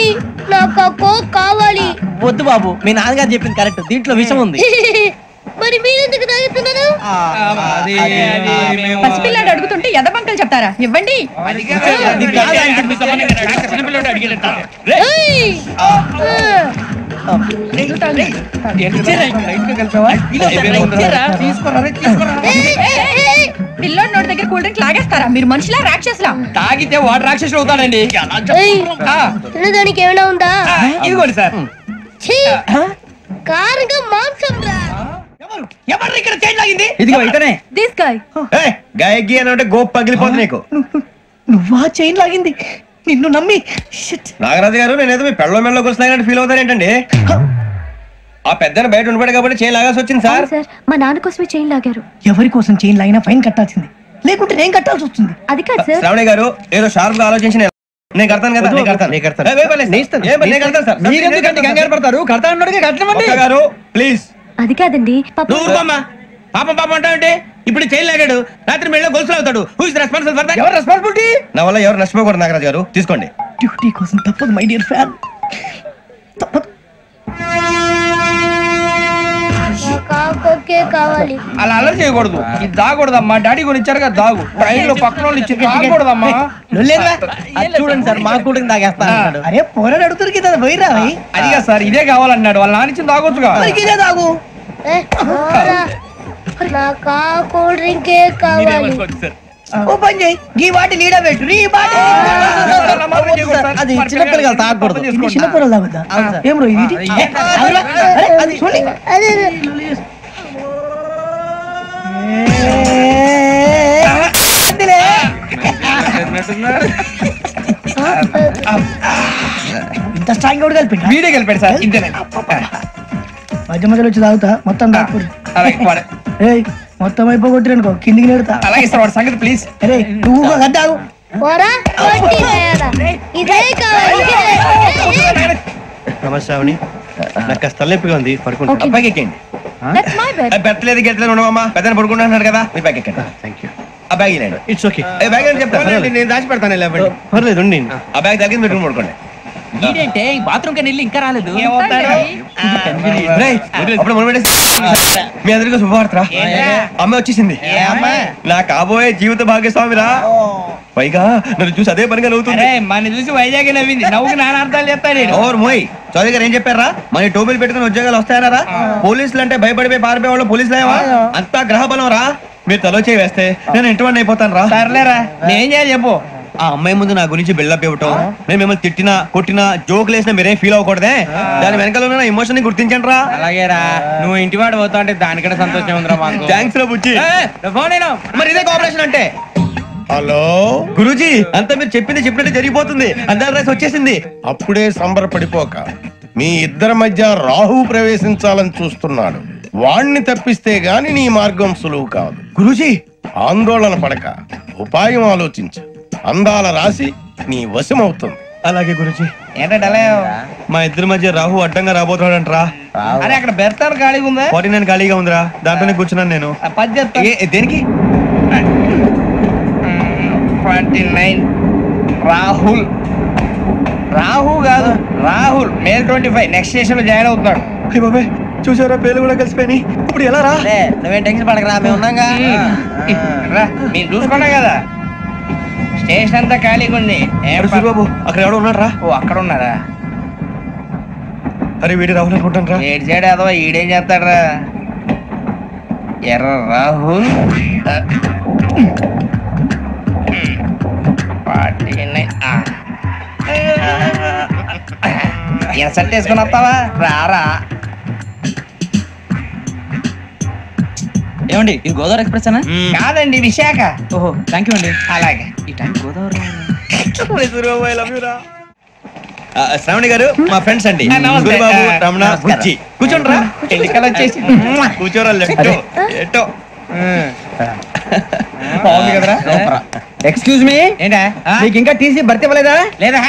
నాకు ఆ కోక్ కావాలి. వద్దు బాబు, మీ నాన్నగారు చెప్పింది కరెక్ట్, దీంట్లో విషయం ఉంది. మరి మీరెందుకు తాగుతున్నారు? పసిపిల్లాడు అడుగుతుంటే ఎదబంకలు చెప్తారా? ఇవ్వండి. పిల్లోడి నోటి దగ్గర కూల్ డ్రింక్ లాగేస్తారా? మీరు మనుషులా రాక్షసులా? తాగితే వాడు రాక్షసుడు అవుతాడండి. తినడానికి ఏమైనా ఉందా? ఇదిగోండి సార్. కారుగా మాంసం రా. ఎవరు ఇక్కడ చైన్ లాగింది? ఇదిగో ఇతనే. This guy. గాయకి అని అంటే గోప్ పగిలిపోతుంది నీకు. నువ్వా చైన్ లాగింది? నిన్ను నమ్మి. నాగరాజు గారు, నేనేదో మీ పెళ్ళ మెళ్ళలో గురిసినట్టు ఫీల్ అవుతారు ఏంటండి? ఆ పెద్దని బయట ఉండిపోయాడు కాబట్టి చైన్ లాగాల్సి వచ్చింది సార్. మా నాన్న కోసమే చైన్ లాగారు. ఎవరి కోసం చైన్ లాగినా ఫైన్ కట్టాల్సింది, లేకుంటే నేను కట్టాల్సి వస్తుంది. అది కాదు సార్. శ్రావణి గారు ఏదో షార్ప్ గా ఆలోచించి నేను కడతాను కదా. మీరెందుకంటే కంగారు పడతారు? కడతా అన్నాడుగా కట్టమండి గారు ప్లీజ్. అది కాదండి. పాపం అంటే ఇప్పుడు చైన్ లాగాడు, రాత్రి మెళ్ళ గొలుసులు అవుతాడు. Who is responsible for that? ఎవరు రెస్పాన్సిబిలిటీ? నా వల్ల ఎవరు నష్టపోకూడదు నాగరాజు గారు, తీసుకోండి. డ్యూటీ కోసం తప్పదు మై డియర్ ఫ్యాన్, తప్పదు. కావాలి. అలా అల్లరి చేయకూడదు. ఇది దాగకూడదమ్మా. డాడీ కొని ఇచ్చారు కదా దాగు. ట్రైన్ లో పక్కన వాళ్ళు ఇచ్చి దాగకూడదమ్మా. చూడండి సార్, మా కూడా తాగేస్తా. అరే పోరాడు అడుగుతారు కదా, పోయిరా. అదిగా సార్, ఇదే కావాలన్నాడు. వాళ్ళ నానిచ్చింది తాగొచ్చుగా. ఇదే తాగు. నాకు కూల్ డ్రింకే కావాలి. ఓ పని చేయి, ఈ బాటి లీడ పెట్టు. అది చిన్నపిల్లలు తాగకూడదు. చిన్నపిల్లలు తాగుతా. ఏం రో ఇది? అది చూడండి. ఇంత స్ట్రాంగ్ కూడా కలిపి వీడే కలిపాడు సార్. ఇంతేనండి. మధ్య మధ్యలో వచ్చి తాగుతా, మొత్తం తాగకూడదు. మొత్తం అయిపోగొట్టిరనుకో కిందికి నేడుతా. అలాగే సార్, వాడి సంగతి ప్లీజ్. అరే నువ్వు తాగు. నమస్కారం. నాకు కాస్త తలెప్పిగా ఉంది, పడుకుంటా. పైకి ఎక్కండి. పెట్టలేదు గెట్టలేదు ఉండవమ్మా. పెద్దని పడుకుంటున్నాడు కదా, మీరు బ్యాగ్ ఎక్కండి. Thank you. ఆ బ్యాగ్ ఇలాండి. It's okay. బ్యాగ్ అని చెప్తాను, నేను దాచి పెడతాను. పర్లేదు, ఆ బ్యాగ్ తగ్గింది, పెట్టుకుని పడుకోండి. ఏంటంటే ఈ బాత్రూమ్ కని వెళ్ళి ఇంకా రాలేదు. మీ అందరికీ శుభవార్తరా, అమ్మ వచ్చేసింది. నా కాబోయే జీవిత భాగ్యస్వామిరా. పైగా నన్ను చూసి అదే పనిగా నవ్వుతుంది. మన చూసి వైజాగ్ నవ్వింది. నవ్వుకి నాన్న అర్థాలు చెప్తాడు. ఓర్ మోయ్, చౌదరి గారు ఏం చెప్పారా? మన టోబీలు పెట్టుకుని ఉద్యోగాలు వస్తాయనరా? పోలీసులు అంటే భయపడిపోయి పారిపోయే వాళ్ళు పోలీసులేవా? అంతా గ్రహ బలం రా. మీరు తలో చేయి వేస్తే నేను ఇంటివాడిని అయిపోతాను రా. సర్లేరా, నేనేం చేయాలి చెప్పు. ఆ అమ్మాయి ముందు నా గురించి బిల్డప్ ఇవ్వటం, నేను మిమ్మల్ని తిట్టినా కొట్టినా జోకులు వేసినా మీరేం ఫీల్ అవ్వకూడదే. దాని వెనకాల ఉన్న ఎమోషన్ ని గుర్తించండి రా. అలాగేరా, నువ్వు ఇంటివాడు పోతా అంటే దానికంటే సంతోషం ఉందిరా మాకు. థ్యాంక్స్ రా బుజ్జి. మరి ఇదే కోఆపరేషన్ అంటే. హలో గురూజీ, అంతా మీరు చెప్పింది చెప్పినట్టు జరిగిపోతుంది. అందాల రైస్ వచ్చేసింది. అప్పుడే సంబరపడిపోక, మీ ఇద్దరి మధ్య రాహు ప్రవేశించాలని చూస్తున్నాడు. వాణ్ణి తప్పిస్తే గాని నీ మార్గం సులువు కాదు. గురూజీ, ఆందోళన పడక, ఉపాయం ఆలోచించు. అందాల రాశి నీ వశమవుతుంది. అలాగే గురూజీ. ఏంటంటే మా ఇద్దరి మధ్య రాహు అడ్డంగా రాబోతున్నాడంటరా. అరే అక్కడ బెర్తాను ఖాళీగా ఉందా? 49 ఖాళీగా ఉందిరా, దాంట్లోనే కూర్చున్నాను నేను. దేనికి? 29 రాహుల్. రాహు కాదు, రాహుల్. మే 25 నెక్స్ట్ స్టేషన్ లో జాయిన్ అవుతున్నాడు. బాబాయ్ చూసారా, పేర్లు కూడా కలిసిపోయి. ఇప్పుడు ఎలా రా? నువ్వేం టెన్షన్ పడకరా, మేము ఉన్నాగా. మీరు చూసుకున్నా కదా, స్టేషన్ అంతా ఖాళీగా ఉంది. బాబు అక్కడ ఎవడో ఉన్నాడు రా. ఓ అక్కడ ఉన్నారా? అరే వీడి రాహుల్ అనుకుంటాను రా. ఏడు చేయడం అదో ఈడేం చేస్తాడరా? ఎర్ర రాహుల్ 49. ఇన్సర్ట్ వేసుకుని వస్తావా? రారా. ఏమండి, ఇది గోదావరి ఎక్స్ప్రెస్ అనా? కాదండి, విశాఖ. ఓహో, థ్యాంక్ యూ అండి. అలాగే. ఈ టైం గోదావరి శ్రావణి గారు మా ఫ్రెండ్స్ అండి. నమస్తే. గురుబాబు, రమణ, బుజ్జి. కూర్చోండి రా. ఎన్నికలు వచ్చేసి కూర్చోరా. ఎట్టో బాగుంది కదరా. ఎక్స్క్యూజ్ మీ, ఏంటా మీకు ఇంకా టీసీ భర్తీ ఇవ్వలేదా? లేదా?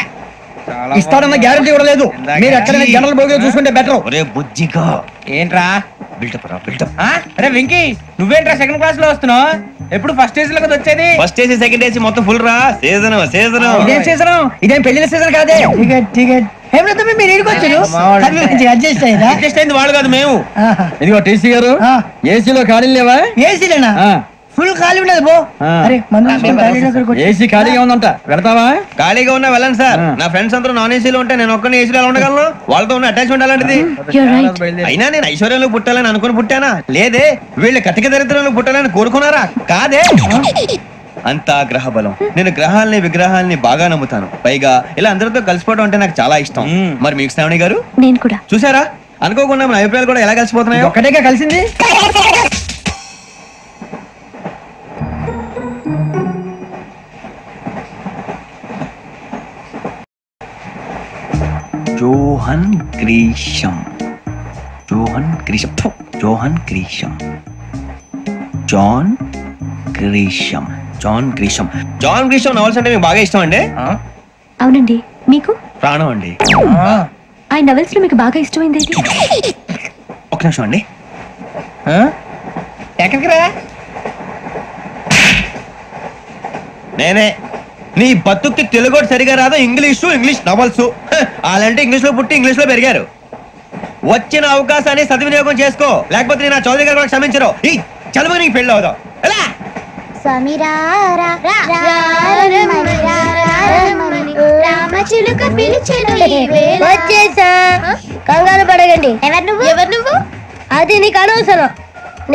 ఇస్తాడన్న గ్యారంటీ కూడా లేదు. మీరు ఎక్కడైనా జనరల్ బోగిలో చూసుకుంటే బెటర్. ఒరే బుజ్జిగా, ఏంట్రా బిల్డప్ రా, బిల్డప్. అరే వెంకీ, నువ్వేంట్రా సెకండ్ క్లాస్ లో వస్తున్నావు? ఎప్పుడు ఫస్ట్ ఏసీ లో కదా వచ్చేది? ఫస్ట్ ఏసీ సెకండ్ ఏసీ మొత్తం ఫుల్ రా. Season season. ఇదేం సీజన్? ఇదేం పెళ్లిన సీజన్ కాదే. టికెట్ టికెట్ మీరు ఇడికొచ్చారు. అడ్జస్ట్ అయ్యారా? అడ్జస్ట్ అయింది వాళ్ళు కాదు, మేము. ఇదిగో టీసీ గారు, ఏసీలో ఖాళీలు లేవా? ఏసీలేనా? ఫుల్ ఖాళీ ఉండదు బో. అరే ఏసీ ఖాళీగా ఉందంట, పెడతావా? ఖాళీగా ఉన్నా వెళ్ళండి సార్. నా ఫ్రెండ్స్ అందరూ నాన్ ఏసీలో ఉంటే నేను ఒక్కనే ఏసీలో ఎలా ఉండగలను? వాళ్ళతో ఉన్న అటాచ్మెంట్ అలాంటిది. అయినా నేను ఐశ్వర్యంలో పుట్టాలని అనుకుని పుట్టానా? లేదే. వీళ్ళు కటిక దరిద్రంలో పుట్టాలని కోరుకున్నారా? కాదే. అంతా గ్రహ బలం. నేను గ్రహాలని విగ్రహాలని బాగా నమ్ముతాను. పైగా ఇలా అందరితో కలిసిపోవడం అంటే నాకు చాలా ఇష్టం. మరి మీకు శ్రావణి గారు? నేను కూడా. చూసారా, అనుకోకుండా మన అభిప్రాయాలు కూడా ఎలా కలిసిపోతున్నాయో. ఒక్కటేగా కలిసింది. Johan Grisham. Johan Grisham. Johan Grisham. John Grisham. John Grisham. John Grisham novels అంటే మీకు బాగా ఇష్టం అండి? అవునండి. మీకు? ప్రాణం అండి. ఆ నవల్స్ లో మీకు బాగా ఇష్టమైంది ఏంటి? ఒక నిమిషం అండి. ఎక్కడికి రా? నేనే. నీ బతుక్కి తెలుగు సరిగా రాదు, ఇంగ్లీష్ నవల్స్. అలాంటి ఇంగ్లీష్ లో పుట్టి ఇంగ్లీష్ లో పెరిగారు. వచ్చిన అవకాశాన్ని సద్వినియోగం చేసుకో, లేకపోతే నేను ఆ చౌదరి గారు కూడా క్షమించరు. ఈ చదువు నీకు పెళ్ళి అవుదాం. వచ్చేసా, కంగారు పడగండి. ఎవరు నువ్వు? అది నీకు అనవసరం.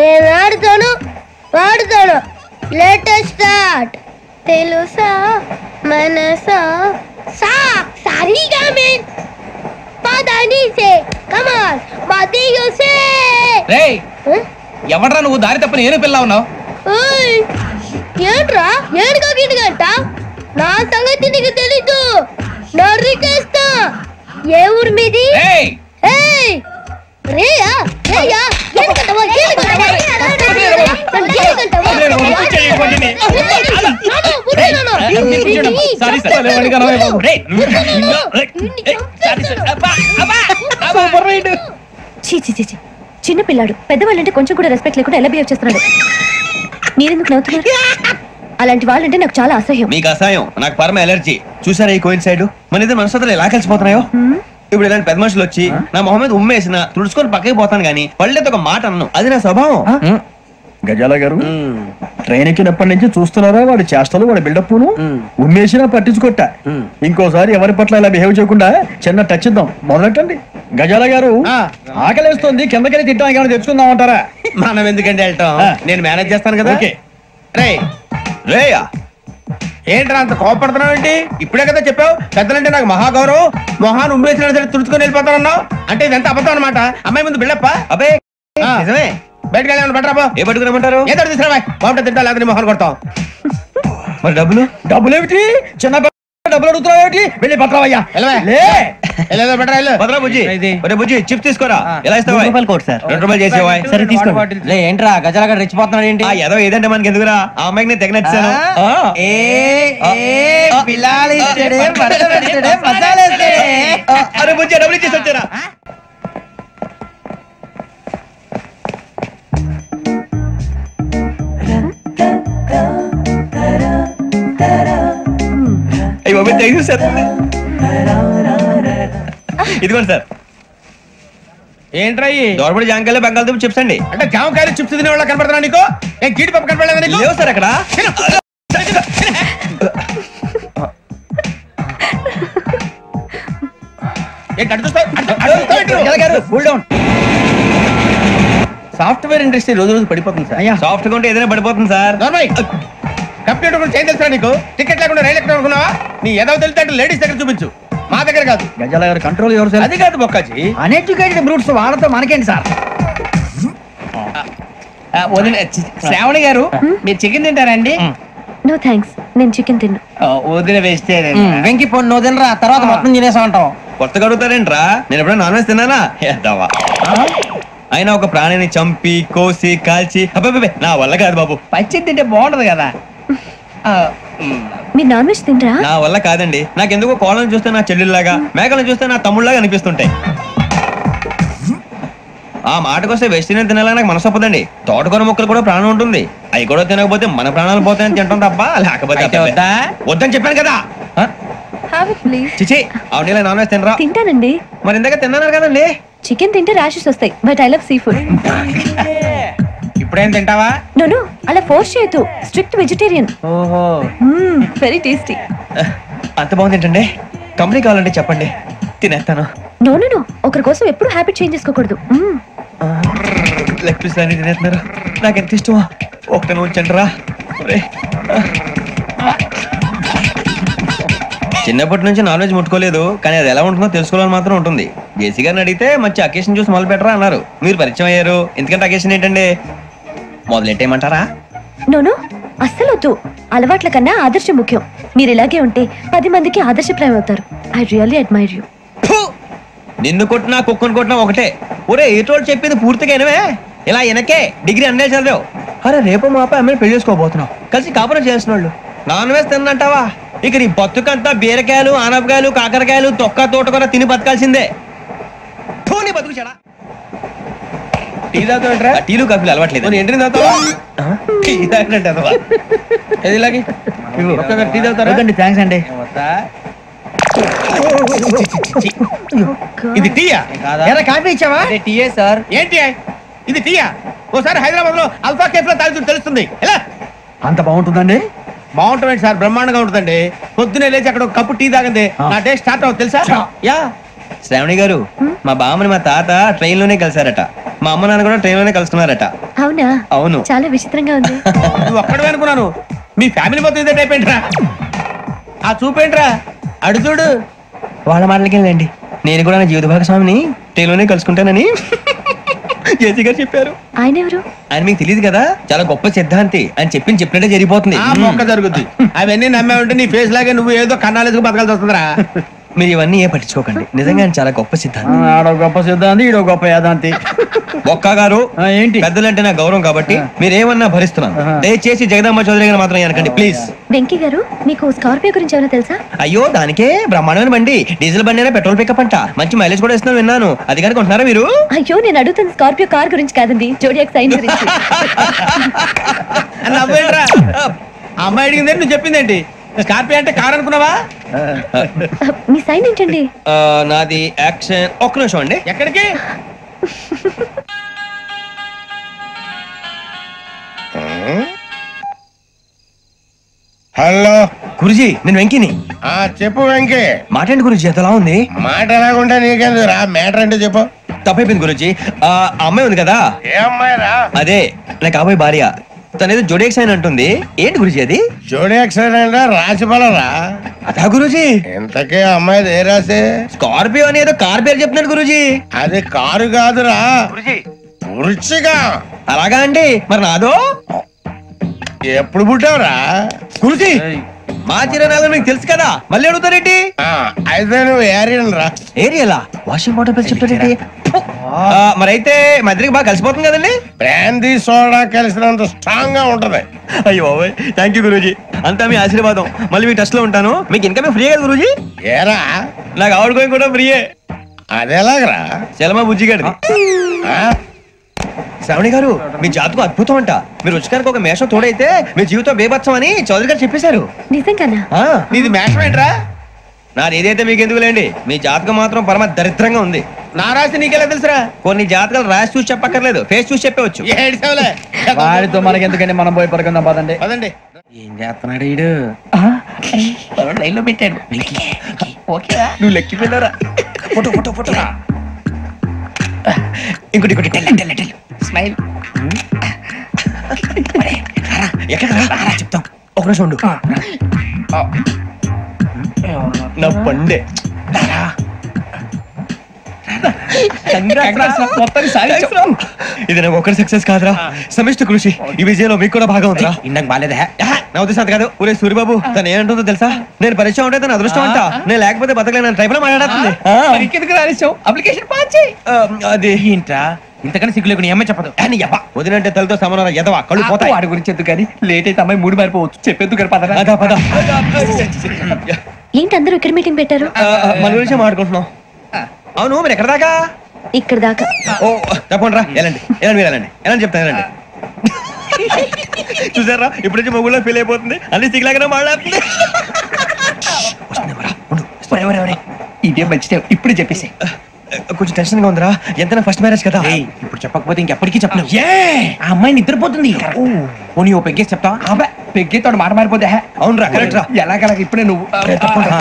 నేను ఆడుతాను, వాడుతాను. Latest start. తెలుసా మనసా సా సారీగా మెన్ పదని సే కమాన్ మదియో సే. రేయ్, ఎవడ్రా నువ్వు? దారి తప్ప నేను పిల్ల ఉన్నావు. ఓయ్ ఏంట్రా ఏడుగా గిడుగంట? నా సంగతి నీకు తెలీదు. నరికేస్తా. ఏ ఊరు మీది? ఏయ్ రేయా రేయా ఏడుగంటవా ఏడుగంటవా చిన్న పిల్లాడు. పెద్దవాళ్ళంటే కొంచెం కూడా రెస్పెక్ట్ లేకుండా ఎలా బిహేవ్ చేస్తున్నాడు. మీరెందుకు నవ్వుతున్నారు? అలాంటి వాళ్ళంటే నాకు చాలా అసహ్యం. మీకు అసహ్యం, నాకు పరమ ఎలర్జీ. చూసారా ఈ కోయిన్ సైడ్ మన ఇద్దరు మనసులో ఎలా కలిసిపోతున్నాయో. ఇప్పుడు ఇలాంటి పెద్ద మనుషులు వచ్చి నా మొహం మీద ఉమ్మేసిన తుడుచుకొని పక్కకి పోతాను గానీ పళ్ళేతో ఒక మాట అన్ను, అది నా స్వభావం. గజాల గారు ట్రైన్ ఎక్కినప్పటి నుంచి చూస్తున్నారా వాడి చేష్టలు, వాడి బిల్డప్ ఉమ్మేసినా పట్టించుకోట. ఇంకోసారి ఎవరి పట్ల ఇలా బిహేవ్ చేయకుండా చిన్న టచ్ ఇద్దాం, మొదలెట్టండి. గజాల గారు ఆకలేస్తుంది, కిందకెళ్ళి తిట్టడానికి ఏమైనా తెచ్చుకుందాం అంటారా? మనం ఎందుకంటే వెళ్తాం, నేను మేనేజ్ చేస్తాను కదా. రే రేయా ఏంట్రా అంత కోపడుతున్నావు ఏంటి? ఇప్పుడే కదా చెప్పావు పెద్దలంటే నాకు మహాగౌరవం, మొహాన్ని ఉమ్మేసిన సరే తుడుచుకొని వెళ్ళిపోతానన్నావు. అంటే ఇదంతా అబద్ధం అనమాట. అమ్మాయి ముందు బిళ్ళప్ప. అబ్బే నిజమే. బయటకు వెళ్ళాను బట్రాబో. ఏ పట్టుకురమ్మంటారు? ఏదో తీసుకురా బాగుంటే తింటా, లేకపోతే మొహాన్ని కొడతాం. మరి డబ్బులు? డబ్బులు ఏమిటి? చిన్న డబ్బులు అడుగుతున్నావు ఏమిటి? వెళ్ళి పట్టరావయ్యా. భద్రా బుజ్జి, ఒరే బుజ్జి చిప్స్ తీసుకోరా. ఎలా ఇస్తావా? Court sir. 2 రూపాయలు చేసేవా? సరే తీసుకోండి. ఏంట్రా గజాల గారు రెచ్చిపోతున్నాడు ఏంటి? ఏదో ఏదంటే మనకి ఎందుకురా, ఆ అమ్మాయికి నేను తెగ నచ్చాను. అరే బుజ్జి డబ్బులు ఇచ్చేసి వచ్చారా? ఇదిగోండి సార్. ఏంట్రా దోరబడి జామకాయలు బంగాళదుంప చిప్స్ అండి. అంటే జామకాయలు చిప్స్ తినే వాళ్ళ కనపడుతున్నా నీకు? ఏం గీడి పప్పు కనపడలేదా నీకు? లేవు సార్ అక్కడ. సాఫ్ట్వేర్ ఇండస్ట్రీ రోజు రోజు పడిపోతుంది సార్. సాఫ్ట్ గా ఉంటే ఏదైనా పడిపోతుంది సార్. కంప్యూటర్ కూడా చేంజ్ తెలుసా నీకు? టికెట్ లేకుండా రైలు ఎక్కడ అనుకున్నావా? నీ ఏదో తెలితే లేడీస్ దగ్గర చూపించు, మా దగ్గర కాదు. గజాల గారు కంట్రోల్ ఎవరు సార్? అది కాదు బొక్కాజీ, అన్ఎడ్యుకేటెడ్ బ్రూట్స్ వాళ్ళతో మనకేంటి సార్? శ్రావణి గారు మీరు చికెన్ తింటారండి? నో థ్యాంక్స్, నేను చికెన్ తిన్ను. వదిన వేస్తే వెంకి పొన్ను నువ్వు తినరా, తర్వాత మొత్తం తినేసా ఉంటాం. కొత్తగా అడుగుతారేంట్రా? నేను ఎప్పుడైనా నాన్ వెజ్ తిన్నానా? ఎద్దావా. అయినా ఒక ప్రాణిని చంపి కోసి కాల్చి అబ్బే నా వల్ల కాదు బాబు. పచ్చి తింటే బాగుంటది కదా. మీరు నాన్ వెజ్ తినరా? నా వల్ల కాదండి. నాకెందుకో కోళ్ళని చూస్తే నా చెల్లెల్లాగా, మేకలను చూస్తే నా తమ్ముళ్ళలాగా అనిపిస్తుంటాయి. ఆ మాటకొస్తే వెస్టిరియన్ తినాలని నాకు మనసు ఒప్పదండి. తోటకూర మొక్కలు కూడా ప్రాణం ఉంటుంది, అవి కూడా తినకపోతే మన ప్రాణాలు పోతాయని తింటాం తప్ప లేకపోతే వద్దని చెప్పాను కదా. చిచి అవునీ నాన్ వెజ్ తినరా? తింటానండి. మరి ఇందాక తిన్నాను కదండి. చికెన్ తింటే ర్యాషెస్ వస్తాయి, but I love sea food. ఇప్పుడేం తింటావా? నో అలా ఫోర్స్ చేయొద్దు, స్ట్రిక్ట్ వెజిటేరియన్. ఓహో వెరీ టేస్టీ. అంత బాగుంది ఏంటండి? కంపెనీ కావాలంటే చెప్పండి, తినేస్తాను. నో ఒకరి కోసం ఎప్పుడు హ్యాబిట్ చేంజ్ చేసుకోకూడదు. లెగ్ పీస్ అన్ని తినేస్తున్నారు, నాకు ఎంత ఇష్టమో. ఒకటి ఉంచండి రా. చిన్నప్పటి నుంచి నాన్ వెజ్ ముట్టుకోలేదు, కానీ అది ఎలా ఉంటుందో తెలుసుకోవాలని మాత్రం ఉంటుంది. జేసీ గారిని అడిగితే మంచి అకేషన్ చూసి మొదలు పెట్టరా అన్నారు. మీరు పరిచయం అయ్యారు, ఎందుకంటే అకేషన్ ఏంటండి? మొదలెట్టేయమంటారా? నో అస్సలు వద్దు. అలవాట్ల కన్నా ఆదర్శం ముఖ్యం. మీరు ఇలాగే ఉంటే 10 మందికి ఆదర్శప్రాయం అవుతారు. I really admire you. నిన్ను కొట్టినా కుక్కను కొట్టినా ఒకటే. ఒరే ఏటోళ్ళు చెప్పింది పూర్తిగా వినవే. ఇలా వెనకే డిగ్రీ అన్నే చదివావు. అరే రేపు మా అబ్బాయి అమ్మాయిని పెళ్లి చేసుకోబోతున్నావు, కలిసి కాపురం చేసిన వాళ్ళు. నాన్ వెజ్ తిన్నంటావా? ఇక నీ బతుకంతా బీరకాయలు, ఆనపకాయలు, కాకరకాయలు, తొక్క తోట కూడా తిని బతకాల్సిందే. నీ బతుకు చెడా. టీ తాగుతావుంటరా? టీలు కాఫీలు అలవాట్లేదు. ఎంట్రీ తాగుతావా? టీ తాగినట్టు ఇలాగే టీ తాగుతారా? థ్యాంక్స్ అండి. ఇది టీయా? కాఫీ ఇచ్చావా? టీయే సార్. ఏంటి ఇది టీయా? ఓసారి హైదరాబాద్ లో అల్ఫా కేఫ్ లో తాగుతూ తెలుస్తుంది. ఎలా అంత బాగుంటుందండి? బాగుంటుంది సార్, బ్రహ్మాండంగా ఉంటుందండి. పొద్దునే లేచి అక్కడ ఒక కప్పు టీ తాగండి, నా డే స్టార్ట్ అవుతుంది తెలుసా? యా. శ్రావణి గారు, మా బామ్మని మా తాత ట్రైన్ లోనే కలిసారట, మా అమ్మ నాన్న కూడా ట్రైన్ లోనే కలుసుకున్నారట. అవునా? అవును. చాలా విచిత్రంగా ఉంది. నువ్వు ఒక్కడే అనుకున్నాను, మీ ఫ్యామిలీ మొత్తం ఇదే టైప్ ఏంట్రా? ఆ చూపేంట్రా? అడు చూడు. వాళ్ళ మాటలకి వెళ్ళండి, నేను కూడా నా జీవిత భాగస్వామిని ట్రైన్ లోనే కలుసుకుంటానని జేసీ గారు చెప్పారు. ఆయన ఎవరు? ఆయన మీకు తెలియదు కదా, చాలా గొప్ప సిద్ధాంతి అని చెప్పినట్టే జరిగిపోతుంది. మొక్క జరుగుద్ది. అవన్నీ నమ్మే ఉంటే నీ ఫేస్ లాగే నువ్వు ఏదో కన్నాలేసుకు బతకాల్సి వస్తుందిరా. మీరు ఇవన్నీ ఏ పట్టించుకోకండి, నిజంగా ఆయన చాలా గొప్ప సిద్ధాంతి. ఆడో గొప్ప సిద్ధాంతి, ఈడో గొప్ప యాదాంతి. ఒక్క గారు ఏంటి? పెద్దలంటే నా గౌరవం కాబట్టి మీరేమన్నా భరిస్తున్నాను. దయచేసి జగదమ్మ చౌదరి గారు మాత్రం అనకండి ప్లీజ్. వెంకీ గారు, మీకు స్కార్పియో గురించి ఏమైనా తెలుసా? అయ్యో దానికే బ్రహ్మాండమైన బండి, డీజిల్ బండి అయినా పెట్రోల్ పికప్ అంట, మంచి మైలేజ్ కూడా ఇస్తున్నాను విన్నాను. అది కానీ కొంటున్నారా మీరు? అయ్యో నేను అడుగుతున్న స్కార్పియో కార్ గురించి కాదండి, జోడియాక్ సైన్ గురించి. అమ్మాయి అడిగింది నువ్వు చెప్పిందేంటి? స్కార్పియో అంటే కార్ అనుకున్నావా? మీ సైన్ ఏంటండి? నాది యాక్షన్. ఒక్క నిమిషం అండి. ఎక్కడికి? హలో గురుజీ, నేను వెంకిని. చెప్పు వెంకీ. మాట్లాడి గురుజీ, ఎంతలా ఉంది? మాట ఎలాగుంటా నీకెందుకు రా, మ్యాటర్ అంటే చెప్పు. తప్పైపోయింది గురుజీ. ఆ అమ్మాయి ఉంది కదా, ఏ అమ్మాయి రా? అదే నా కాబోయే భార్య. తనేదో జోడేక్స్ అని అంటుంది. ఏంటి గురుజీ అది? జోడేక్స్ అంటే రాసి బలరా? అదా గురుజీ. ఇంతకే అమ్మాయి ఏ రాసి? స్కార్పియో అని ఏదో కార్ పేరు చెప్తున్నాడు గురుజీ. అది కారు కాదురా, వృచ్చిక. అలాగా అండి, మరి నాదో? ఎప్పుడు పుట్టావురా? గురుజీ, మా చిరనాలు మీకు తెలుసు కదా, మళ్ళీ అడుగుతారేంటి? అయితే నువ్వు ఏరియన్ రా. ఏరియలా? వాషింగ్ వాటర్ పేరు చెప్తారేంటి? మరైతే మా ఇద్దరికి బాగా కలిసిపోతుంది కదండి. బ్రాందీ సోడా కలిసినంత స్ట్రాంగ్ గా ఉంటది. అయ్యో బాబాయ్, థ్యాంక్ యూ గురూజీ. అంతా మీ ఆశీర్వాదం. మళ్ళీ మీ టచ్ లో ఉంటాను. మీకు ఇన్కమ్ ఫ్రీ కదా గురూజీ? ఏరా, నాకు ఆవిడ గోయింగ్ కూడా ఫ్రీయే. అదేలాగరా? చలమా బుజ్జి గారి. శ్రావణి గారు, మీ జాతకు అద్భుతం అంట. మీరు రుచికారికి ఒక మేషం తోడైతే మీ జీవితం బేబత్సం అని చౌదరి గారు చెప్పేశారు. నిజంగానా? నీది మేషం ఏంట్రా? నాది ఏదైతే మీకు ఎందుకులేండి, మీ జాతకం మాత్రం పరమ దరిద్రంగా ఉంది. నా రాసి నీకెలా తెలుసురా? కొన్ని జాతకాలు రాసి చూసి చెప్పక్కర్లేదు, ఫేస్ చూసి చెప్పవచ్చు. వాడితో మనకి ఎందుకండి, మనం పోయి పడుకుందాం పదండి. పదండి. ఏం చేస్తున్నాడు వీడు? లైన్ లో పెట్టాడు. ఓకేరా, నువ్వు లెక్కి వెళ్ళరా. Photo photo photo. ఇంకోటి ఇంకోటి స్మైల్. ఎక్కడ చెప్తాం. ఒక నిమిషం ఉండు. నా పండే. ఇది నాకు ఒక్కరి సక్సెస్ కాదురా, సమిష్టి కృషి. ఈ విజయంలో మీకు కూడా భాగం ఉందిరా. ఇందాక బాగాలేదా? నా ఉద్దేశం అంత కాదు. ఊరే సూర్యబాబు, తను ఏమంటుందో తెలుసా? నేను పరిచయం ఉంటే తన అదృష్టం అంట. నేను లేకపోతే బతకలేను ట్రైబ్ లో మాట్లాడుతుంది. ఇంకెందుకు రానిచ్చావు? అప్లికేషన్ పాస్ చేయి. అది ఏంట్రా ఇంతకన్నా సిగ్గు లేకుండా ఏమై చెప్పదు. వదినంటే తలతో సమానం ఎదవా, కళ్ళు పోతాయి. వాడి గురించి ఎందుకు కానీ, లేట్ అయితే అమ్మాయి మూడు మారిపోవచ్చు. చెప్పేందుకు గారు పద. ఏంటి అందరూ ఇక్కడ మీటింగ్ పెట్టారు? మన గురించి మాట్లాడుకుంటున్నాం. అవును, మీరు ఎక్కడ దాకా? ఇక్కడ దాకా. ఓ తప్పకుండా రా, వెళ్ళండి వెళ్ళండి, మీరు వెళ్ళండి వెళ్ళండి, చెప్తాను వెళ్ళండి. చూసారా, ఇప్పుడు నుంచి మొగుల్లో ఫీల్ అయిపోతుంది. అన్ని సిగ్లాగానే మాట్లాడుతుంది. ఇదే మంచి టైం, ఇప్పుడు చెప్పేసి. కొంచెం టెన్షన్ గా ఉందిరా, ఎంతైనా ఫస్ట్ మ్యారేజ్ కదా. ఇప్పుడు చెప్పకపోతే ఇంకెప్పటికీ చెప్పను. ఆ అమ్మాయి నిద్రపోతుంది. పోనీ ఓ పెగ్గేసి చెప్తా. పెగ్గేతో మాట మారిపోతే. అవును రా, కరెక్ట్ రా. ఎలాగలాగ ఇప్పుడే నువ్వు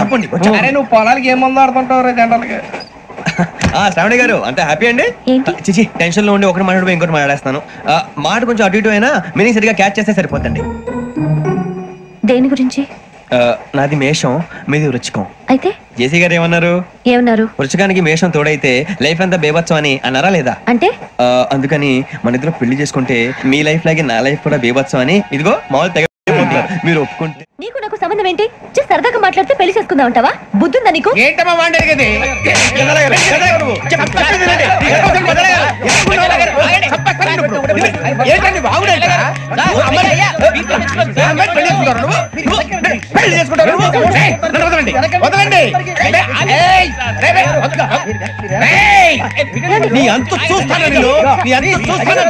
తప్పండి. అరే నువ్వు పొలాలకి ఏం మందు ఆడుతుంటావు జనరల్గా. శ్రావణి గారు, అంత హ్యాపీ అండి? చిచి, టెన్షన్ లో ఉండి ఒకటి మాట్లాడిపోయి ఇంకోటి మాట్లాడేస్తాను. మాట కొంచెం అటు ఇటు అయినా మీనింగ్ సరిగా క్యాచ్ చేస్తే సరిపోతండి. దేని గురించి? నాది మేషం, మీది వృచ్చికం. అయితే జేసీ గారు ఏమన్నారు? వృచ్చికానికి మేషం తోడైతే లైఫ్ అంతా బేబత్సం అని అన్నారా లేదా? అంటే అందుకని మన ఇద్దరు పెళ్లి చేసుకుంటే మీ లైఫ్ లాగే నా లైఫ్ కూడా బేబత్సం అని ఇదిగో మామూలు తెగ మీరు ఒప్పుకుంటే. నీకు నాకు సంబంధం ఏంటి? సరదాగా మాట్లాడితే పెళ్లి చేసుకుందాం అంటావా? బుద్ధుందా నీకు? ఏంటమ్మా వాడేది? నీ అంత చూస్తాను, నీ అంత చూస్తాను.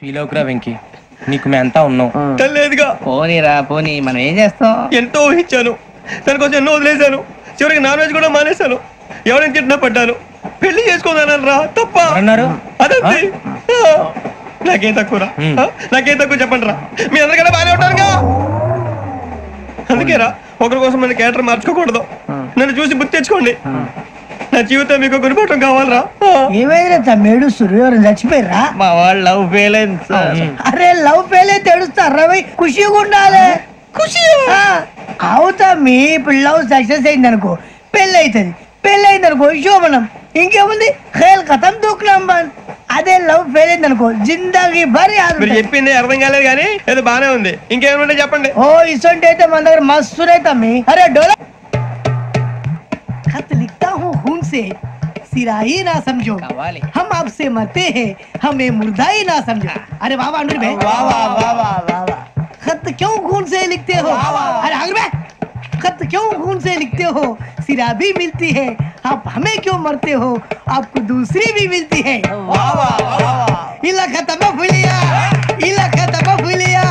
ఫీల్ అవుకురా వెంకీ, నీకు మేము అంతా ఉన్నాం. లేదుగా. పోనీరా పోనీ, మనం ఏం చేస్తాం? ఎంతో ఊహించాను, దాని కోసం ఎన్నో వదిలేశాను. చివరికి నాన్ వెజ్ కూడా మానేశాను. ఎవరైనా తిట్టినా పడ్డాను. పెళ్లి చేసుకోదానని రా, తప్ప అన్నారు. అదంతే. నాకేం తక్కువరా, నాకేం తక్కువ చెప్పండి రా. మీ అందరికన్నా బాగానే ఉంటారుగా. అందుకేరా, ఒకరి కోసం మన క్యారెక్టర్ మార్చుకోకూడదు. నన్ను చూసి గుర్తు తెచ్చుకోండి. నా జీవితం మీకు గురిపటం కావాలరా. ఏమైనా తమ్మేడు సూర్యవరం చచ్చిపోయిరా? మా వాళ్ళు లవ్ ఫెయిల్ అయింది. అరే లవ్ ఫెయిల్ అయితే ఏడుస్తారా? ఖుషిగా ఉండాలి. ఖుషి అవుతా. మీ ఇప్పుడు లవ్ సక్సెస్ అయింది అనుకో, పెళ్ళి అవుతుంది. పెళ్ళి అయింది అనుకో శోభనం. ఇంకేముంది, ఖేల్ కథం దూకునాం బాన్. అదే లవ్ ఫెయిల్ అయింది అనుకో, జిందాగీ భారీ. మీరు చెప్పింది అర్థం కాలేదు కానీ ఏదో బానే ఉంది. ఇంకేమైనా చెప్పండి. ఓ ఇసొంటి అయితే మన దగ్గర మస్తు తమ్మి. అరే డోలా खत लिखता हूँ खून से, सिरा ही ना समझो, हम आपसे मरते हैं, हमें मुर्दा ही ना समझो. अरे वाह वाह अनुर भाई, वाह वाह वाह वाह वाह. खत क्यों खून से लिखते हो? अरे अनुर भाई, खत क्यों खून से लिखते हो? सिरा भी मिलती है, आप हमें क्यों मरते हो? आपको दूसरी भी मिलती है। इला खत्म फुलिया, इला खत्म फुलिया,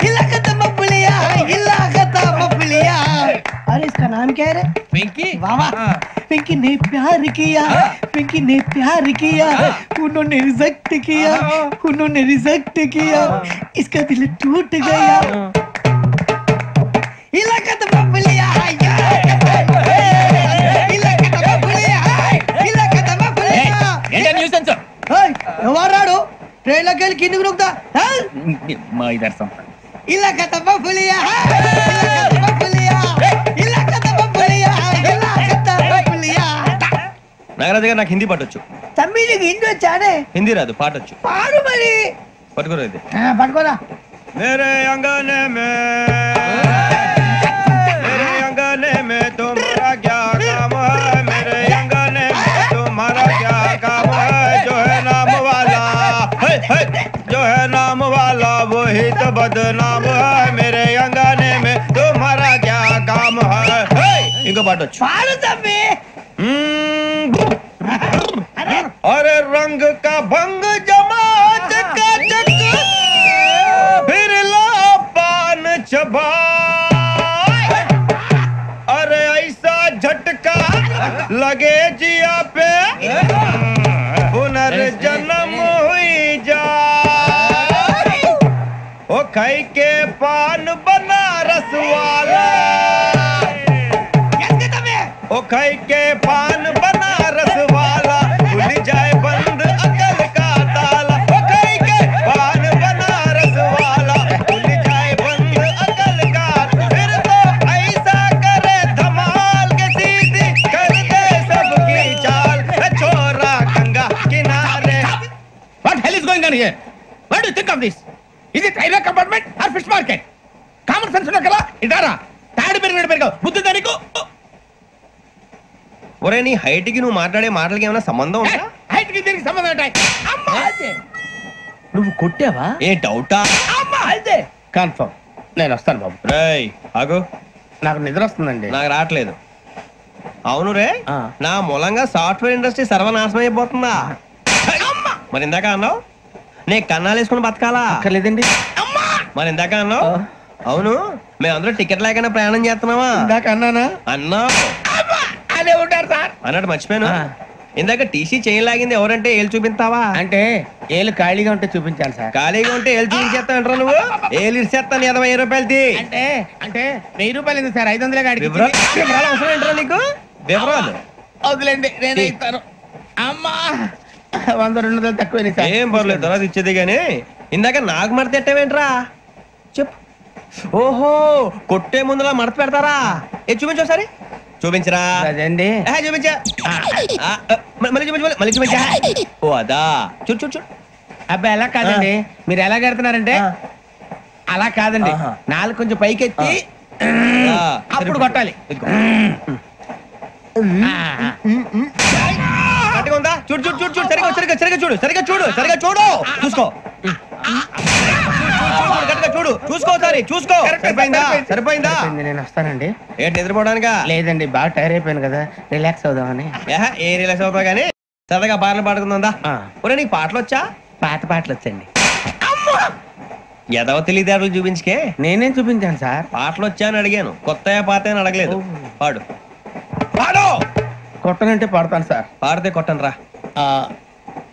इला खत्म फुलिया, इला खत्म फुलिया। अरे इसका नाम क्या है रे? पिंकी। वाह वाह, पिंकी ने प्यार किया, पिंकी ने प्यार किया, उन्होंने रिजेक्ट किया, उन्होंने रिजेक्ट किया, इसका दिल टूट गया। इलाका तो बबलिया है, इलाका तो बबलिया है, इलाका तो बबलिया। ఏంటా న్యూసెన్స్? ఎవరు రాడు? ట్రైన్ లోకి వెళ్ళి కిందికి నొక్కుతా. మా ఇదర్శం ఇలాకా तो बबलिया है, इलाका तो बबलिया, इलाका तो बबलिया, इलाका तो बबलिया। నాగరాజు గారు నాకు హిందీ పాటొచ్చు. తమ్మి నీకు హిందీ వచ్చానే? హిందీ రాదు, పాటొచ్చు. పాడు మరి. పట్టుకోరా ఇది. పట్టుకోరా. मेरे अंगने में तुम्हारा क्या काम है? मेरे अंगने में तुम्हारा क्या काम है? जो है नाम वाला, जो है नाम वाला वही तो बदनाम है। मेरे अंगने में तुम्हारा क्या काम है? इनको पाटो पाड़ो तम्मी। अरे रंग का भंग जमा चकाचक, फिर ला पान चबा। अरे ऐसा झटका लगे जिया पे, पुनर्जन्म हुई जा। ओ खाई के पान बनारस वाला, ओ खाई के पान बनारस वाला, खुल जाए बंद अकल का ताला। ओ खाई के पान बनारस वाला, खुल जाए बंद अकल का। फिर तो ऐसा करे धमाल के सीधी कर दे सबकी चाल। छोरा गंगा किनारे। What hell is going on here? What do you think of this? Is it railway compartment or fish market? Common sense ఉన్నా కదా ఇటారా. తాడు పెరిగావు బుద్ధి దానికి. ఒరే నీ హైట్ కి నువ్వు మాట్లాడే మాటలకి ఏమైనా సంబంధం ఉందా? హైట్ కి దీనికి సంబంధం ఉంటాయి. అమ్మా నువ్వు కొట్టావా? ఏ డౌటా? అమ్మా అయితే కన్ఫర్మ్. నేను వస్తాను బాబు. రేయ్ ఆగు, నాకు నిద్ర వస్తుందండి. నాకు రావట్లేదు. అవును రే, నా మూలంగా సాఫ్ట్వేర్ ఇండస్ట్రీ సర్వనాశనం అయిపోతుందా? మరి ఇందాక అన్నావు నే కన్నాలు వేసుకుని బతకాలా? అక్కర్లేదండి. మరి ఇందాక అన్నావు అవును మేమందరూ టికెట్ లేకుండా ప్రయాణం చేస్తున్నావా? ఇందాక అన్నానా? అన్నావు. అదే ఉంటారు సార్ అన్నట్టు మర్చిపోయాను. ఇందాక టీసీ చైన్ లాగింది ఎవరంటే ఏళ్ళు చూపిస్తావా? అంటే ఏళ్ళు ఖాళీగా ఉంటే చూపించాలి సార్. ఖాళీగా ఉంటే ఏళ్ళు చూపించేస్తానంటారా నువ్వు? ఏళ్ళు ఇచ్చేస్తాను 20 రూపాయలది. అంటే అంటే 1000 రూపాయలు ఎందుకు సార్? 500 గాడికి వివరాలు అవసరం ఏంటరా నీకు? వివరాలు వదిలేండి, నేనే ఇస్తాను. అమ్మా 100-200 తక్కువ సార్. ఏం పర్లేదు, తర్వాత ఇచ్చేది గానీ ఇందాక నాకు మడత ఎట్టవేంట్రా చెప్పు. ఓహో కొట్టే ముందులా మడత పెడతారా? ఏ చూపించు ఒకసారి. చూపించరా? అదండి చూపించా. మళ్ళీ చూపించు, మళ్ళీ చూపించా. ఓ అదా, చూడు చూడు చూడు. అబ్బాయి ఎలా కాదండి, మీరు ఎలా కడుతున్నారంటే అలా కాదండి. నాలుగు కొంచెం పైకెత్తి అప్పుడు కొట్టాలి. కరెక్ట్గా ఉందా? చూడు చూడు చూడు చూడు, సరిగా సరిగా సరిగా చూడు, సరిగా చూడు, సరిగా చూడు, చూసుకో. కరెక్ట్గా చూడు, చూసుకో సారి చూసుకో. సరిపోయిందా? సరిపోయిందా? నేను వస్తానండి. ఏంటి నిద్రపోవడానికా? లేదండి, బాగా టైర్ అయిపోయాను కదా, రిలాక్స్ అవుదామని. ఏ రిలాక్స్ అవుతావు కానీ సరదాగా పాటలు పాడుకుందా? ఒరే నీకు పాటలు వచ్చా? పాత పాటలు వచ్చండి. ఎదవ తెలియదారులు చూపించుకే. నేనేం చూపించాను సార్? పాటలు వచ్చా అని అడిగాను, కొత్త పాత అని అడగలేదు. పాడు పాడు. కొట్టనంటే పాడతాను సార్. పాడితే కొట్టను రా.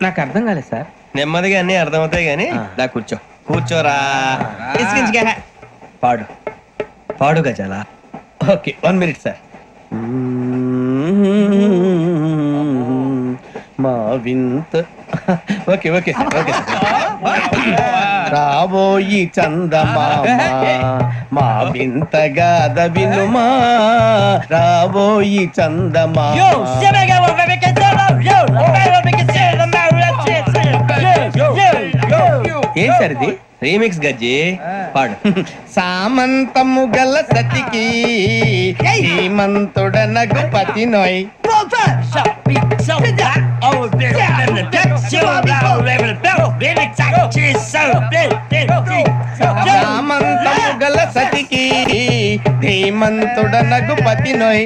నాకు అర్థం కాలేదు సార్. నెమ్మదిగా అన్ని అర్థమవుతాయి గానీ దా కూర్చో. కూర్చోరా. పాడు పాడు గజాల. Okay 1 minute sir. మా వింత. Okay okay sir, okay sir. రాబోయి చందమామ మా వింత గాథ వినుమా, రాబోయి చందమామ. ఏం సార్ ఇది? రీమిక్స్ గజ్జి. పాడు. సామంతము గల సతికి హేమంతుడ నగుపతి నోయ్. సామంతము గల సతికి ధీమంతుడనగు పతి నోయ్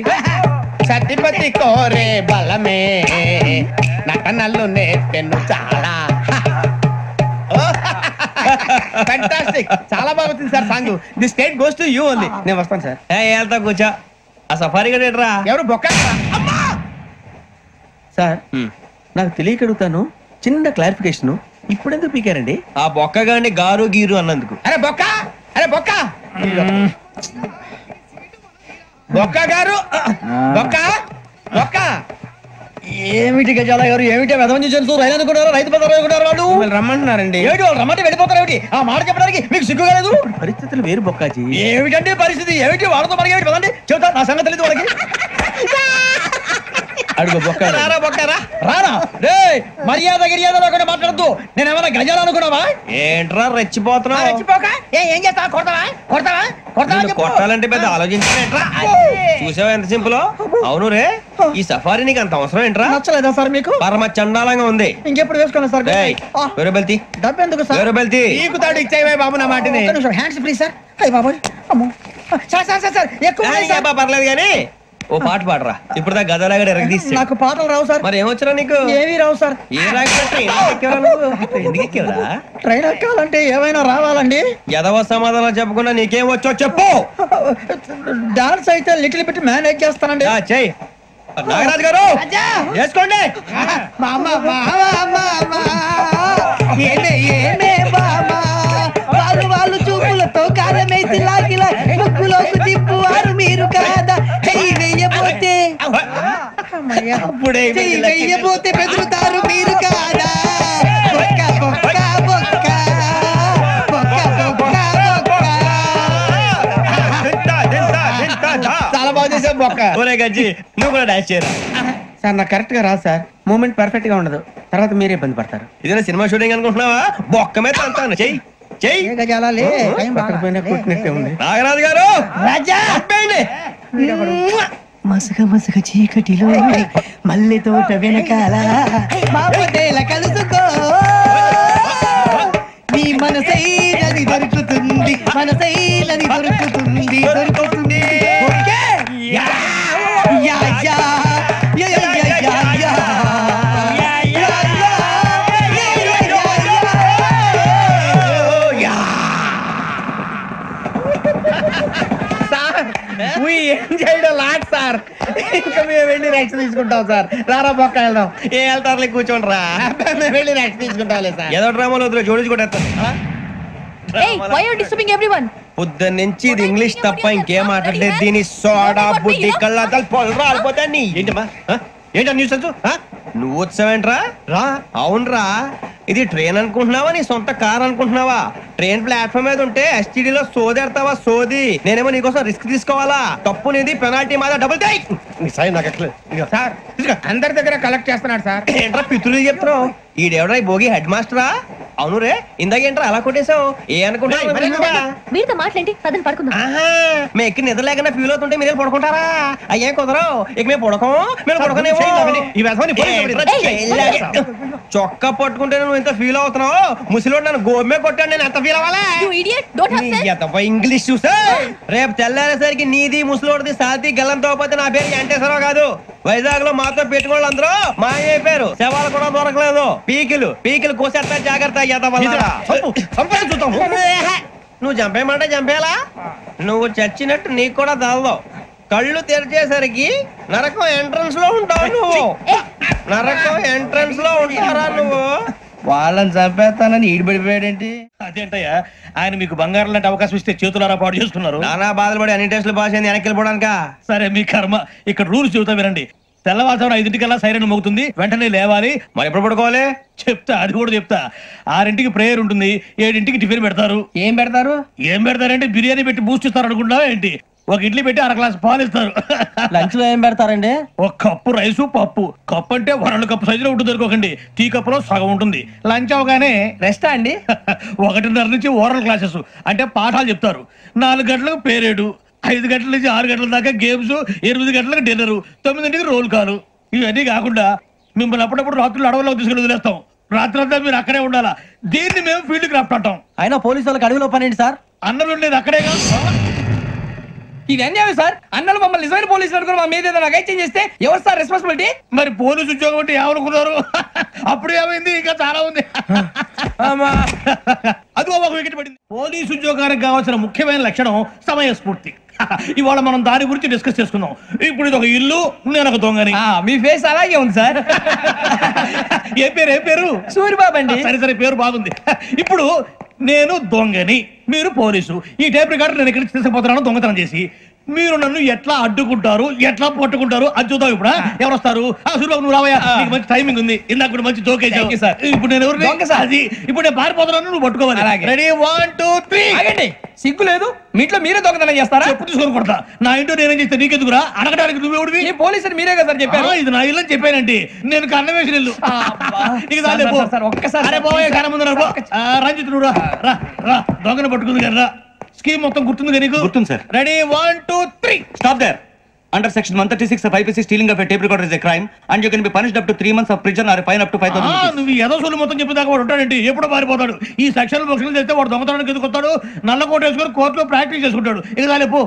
సతిపతి కోరే బలమే నటనలు నేర్పెను చాలా. ఫ్యాంటాస్టిక్, చాలా బాగా వచ్చింది sir song. The state goes to you only. నేను వస్తాను సార్. వెళ్తా కూర్చో. ఆ సఫారీ గడేట్రా ఎవరు బొక్క సార్ నాకు తెలియక అడుగుతాను, చిన్న క్లారిఫికేషన్. ఇప్పుడెందుకు పీకారండి? ఆ బొక్క గాని గారు గీరు అన్నందుకు. అరే బొక్క, అరే బొక్క, బొక్క గారు, బొక్క బొక్క. ఏమిటి గజాల గారు, ఏమిటి వెదవని చూసి రైలు అనుకున్నారు, రైతు బజార్ అనుకున్నారు వాళ్ళు. రమ్మంటున్నారండి. ఏమిటి వాళ్ళు రమ్మంటే వెళ్ళిపోతారు ఏమిటి? ఆ మాట చెప్పడానికి మీకు సిగ్గు కాలేదు? పరిస్థితులు వేరు బొక్కాజీ. ఏమిటంటే పరిస్థితి ఏమిటి? వాళ్ళతో మనకి ఏమిటి పదండి, చెబుతా నా సంగతి తెలియదు వాళ్ళకి. అడుగు బొక్క. రారా బొక్కరా, రానా రే, మర్యాద గిర్యాద లేకుండా మాట్లాడద్దు. నేను ఏమైనా గజాలు అనుకున్నావా? ఏంట్రా రెచ్చిపోతున్నావు? రెచ్చిపోక ఏం చేస్తావా? కొడతావా కొడతావా కొడతావా? కొట్టాలంటే పెద్ద ఆలోచించానేట్రా. చూసావా ఎంత సింపుల్. అవును రే, ఈ సఫారీ నీకు అంత అవసరం ఏంట్రా? నచ్చలేదా సార్ మీకు? పరమ చండాలంగా ఉంది. ఇంకెప్పుడు వేసుకోండి సార్. వేరే బెల్తి, డబ్బు ఎందుకు సార్? వేరే బెల్తి. నీకు తాడు ఇచ్చేవే బాబు నా మాటని. Hands free sir. అయ్యి బాబోయ్, అమ్మో సార్ సార్ సార్ ఎక్కువ పర్లేదు కానీ ఓ పాట పాడరా. ఇప్పుడు దా గదలాగా ఎరగదీసి. నాకు పాటలు రావు సార్. మరి ఏమొచ్చరా నీకు? ఏమీ రావు సార్. ఏ రాకపోతే ఎందుకు ఎక్కేవరా? ట్రైన్ ఎక్కాలంటే ఏమైనా రావాలండి. ఎదవ సమాధానం చెప్పకుండా నీకేం వచ్చో చెప్పు. డాన్స్ అయితే లిటిల్ బిట్ మేనేజ్ చేస్తానండి. చెయ్యి నాగరాజు గారు, వేసుకోండి. వాళ్ళు చూపులతో కాలమేసి లాగిలా ముక్కులోకి తిప్పువారు మీరు కాదా? చెయ్యి వెయ్యబోతే చెయ్యి వెయ్యబోతే బెదురుతారు మీరు కాదా? బొక్క బొక్క బొక్క బొక్క బొక్క. చాలా బాగా చేసావు బొక్క. ఒరే గజ్జి, నువ్వు కూడా డాన్స్ చేయరా. సార్ నాకు కరెక్ట్ గా రాదు సార్. మూమెంట్ పర్ఫెక్ట్ గా ఉండదు, తర్వాత మీరే ఇబ్బంది పడతారు. ఇదేనా సినిమా షూటింగ్ అనుకుంటున్నావా? బొక్క మీద అంటాను. చెయ్యి చెయ్యి. కొట్టినట్టే ఉంది. నాగరాజు గారు, రాజా మసగ మసగ చీకటిలో మల్లె తోట వెనకాల మాపదేల కలుసుకో, నీ మనసైనది దొరుకుతుంది, మనసైనది దొరుకుతుంది దొరుకుతుంది. Yeah yeah yeah yeah yeah yeah. Sir ఇంకా మేము వెళ్ళి నెక్స్ట్ తీసుకుంటాం సార్. రారా బొక్క వెళ్దాం. ఏ వెళ్తారులే, కూర్చోండి రా. మేము వెళ్ళి నెక్స్ట్ తీసుకుంటాం సార్. ఏదో డ్రామాలో వద్దు, జోడించుకుంటేస్తాను. పొద్దున్న నుంచి ఇది ఇంగ్లీష్ తప్ప ఇంకేం మాట్లాడలేదు. దీని సోడా బుద్ధి కళ్ళ పొలరా రాలిపోతా. నీ ఏంటమ్మా ఏంటా న్యూస్? నువ్వు వచ్చావేంట్రా? రా. అవునరా, ఇది ట్రైన్ అనుకుంటున్నావా, నీ సొంత కార్ అనుకుంటున్నావా? ట్రైన్ ప్లాట్ఫామ్ మీద ఉంటే ఎస్టీడీలో సోదేడతావా? సోది. నేనేమో నీకోసం రిస్క్ తీసుకోవాలా? తప్పు నీది, పెనాల్టీ మాదా, డబుల్ టై. సార్ అందరి దగ్గర కలెక్ట్ చేస్తున్నాడు సార్. ఏంట్రా పితులు చెప్తున్నావు? ఈడెవడ్రా, ఈ భోగి హెడ్ మాస్టరా? అవును రే, ఇందాకేంట్రా అలా కొట్టేశావు? ఏ అనుకుంటా మీరుతో మాట్లాడి పదని పడుకుందాం. మేము ఎక్కి నిద్ర లేకుండా ఫీల్ అవుతుంటే మీరు పడుకుంటారా? అయ్యే కుదరవు. ఇక మేము పడకం, మేము పడకనేమో. చొక్కా పట్టుకుంటే నువ్వు ఎంత ఫీల్ అవుతున్నావు? ముసలివాడు నన్ను గోమే కొట్టాడు, నేను ఎంత ఫీల్ అవ్వాలా? ఇంగ్లీష్ చూసా. రేపు తెల్లారేసరికి నీది ముసలివాడిది సాతి గల్లంతో పోతే నా పేరు వెంకటేశ్వరరావు కాదు. వైజాగ్ లో మాతో పెట్టుకోళ్ళు అందరూ మాయైపోయారు. శవాలు కూడా దొరకలేదు. పీకిలు పీకిలు కోసేస్తా, జాగ్రత్త. నువ్వు చంపేయమంటే చంపేలా? నువ్వు చచ్చినట్టు నీకు కూడా తగదు. కళ్ళు తెరిచేసరికి నరకం ఎంట్రన్స్ లో ఉంటావు నువ్వు. నరకం ఎంట్రన్స్ లో ఉంటారా నువ్వు? వాళ్ళని చంపేస్తానని ఈడిపడిపోయాడేంటి? అదేంటయ్యా, ఆయన మీకు బంగారం లాంటి అవకాశం ఇస్తే చేతులారా పాటు చేసుకున్నారు. నానా బాధలు పడి అన్ని టెస్టులు పాస్ అయింది, వెనక్కి వెళ్ళిపోవడానికా? సరే మీ కర్మ. ఇక్కడ రూల్స్ చెబుతా వినండి. తెల్లవారుజామున 5 సైరన్ మోగుతుంది, వెంటనే లేవాలి. మరి ఎప్పుడు పడుకోవాలి? చెప్తా, అది కూడా చెప్తా. 6 ప్రేయర్ ఉంటుంది, 7 టిఫిన్ పెడతారు. ఏం పెడతారు? ఏం పెడతారంటే బిర్యానీ పెట్టి బూస్ట్ ఇస్తారు అనుకుంటున్నావా ఏంటి? ఒక ఇడ్లీ పెట్టి 1 గ్లాస్ పాలు ఇస్తారు. లంచ్ లో ఏం పెడతారండి? ఒక కప్పు రైసు, పప్పు. కప్పు అంటే 2 కప్పు సైజులో ఉంటుంది అనుకోకండి. టీ కప్పులో సగం ఉంటుంది. లంచ్ అవగానే రెస్టా అండి? 1:30 నుంచి ఓరల్ క్లాసెస్ అంటే పాఠాలు చెప్తారు. 4 గంటలకు పేరేడు, 5 గంటల నుంచి 6 గంటల దాకా గేమ్స్, 8 గంటలకు డిన్నర్, 9 రోల్ కాలు. ఇవన్నీ కాకుండా మిమ్మల్ని అప్పుడప్పుడు రాత్రులు అడవుల్లో తీసుకుని వదిలేస్తాం. రాత్రంతా మీరు అక్కడే ఉండాలా. దీన్ని మేము ఫీల్డ్ క్రాఫ్ట్ అంటాం. అయినా పోలీసు వాళ్ళకి అడవిలో పని ఏంటి సార్? అన్నలు ఉండేది అక్కడేగా. ఇది అన్యాయం సార్. అన్నలు మమ్మల్ని నిజమైన పోలీసులు అనుకుని మా మీద ఏదైనా అగైత్యం చేస్తే ఎవరు సార్ రెస్పాన్సిబిలిటీ? మరి పోలీసు ఉద్యోగం అంటే ఏమనుకున్నారు? అప్పుడు ఏమైంది? ఇంకా చాలా ఉంది. అదిగో ఒక వికెట్ పడింది. పోలీసు ఉద్యోగానికి కావాల్సిన ముఖ్యమైన లక్షణం సమయస్ఫూర్తి. ఇవాళ మనం దాని గురించి డిస్కస్ చేసుకుందాం. ఇప్పుడు ఇది ఒక ఇల్లు, నేను ఒక దొంగని. మీ ఫేస్ అలాగే ఉంది సార్. ఏ పేరు? సూరిబాబు అండి. సరే పేరు బాగుంది. ఇప్పుడు నేను దొంగని, మీరు పోలీసు. ఈ టైప్ రికార్డు నేను ఇక్కడికి తీసుకుపోతున్నాను దొంగతనం చేసి. మీరు నన్ను ఎట్లా అడ్డుకుంటారు, ఎట్లా పట్టుకుంటారు అది చూద్దాం. ఇప్పుడు ఎవరు వస్తారు? సూరిబాబు నువ్వు రావయ్యా, నీకు మంచి టైమింగ్ ఉంది. ఇందాక కూడా మంచి జోక్ వేసావు సార్. ఇప్పుడు నేను ఎవరు? అది ఇప్పుడు నేను పారిపోతున్నాను, నువ్వు పట్టుకోవాలి. రెడీ 1 2 3. ఆగండి, సిగ్గు లేదు? మీ ఇంట్లో మీరే దొంగతనం చేస్తారా? ఎప్పుడు తీసుకొని కొడతా. నా ఇంట్లో నేనేం చేస్తే నీకెందుకురా? అడగడానికి నువ్వెవడివి? ఈ పోలీసులు మీరే కదా సార్ చెప్పారు. ఇది నా ఇల్లు అని చెప్పానండి. నేను కన్నం వేసిన ఇల్లు. ఒక్కసారి రంజిత్ నువ్వు రా, దొంగను పట్టుకుంది కదా. రా, స్కీమ్ మొత్తం గుర్తుంది నీకు? గుర్తుంది sir. Ready 1 2 3. Stop there. Under section 136 of IPC, stealing of a tape recorder is a crime and you can be punished up to 3 months of prison or a fine up to 5,000 rupees. నువ్వు ఏదో సొల్లు మొత్తం చెప్పేదాకా వాడు ఉంటాడండి. ఎప్పుడు పారిపోతాడు. ఈ సెక్షన్ బొక్షలు చేస్తే వాడు దొంగతనానికి ఎందుకు వస్తాడు? నల్ల కోట వేసుకొని కోర్టులో ప్రాక్టీస్ చేసుకుంటాడు. ఇక చాలే పో.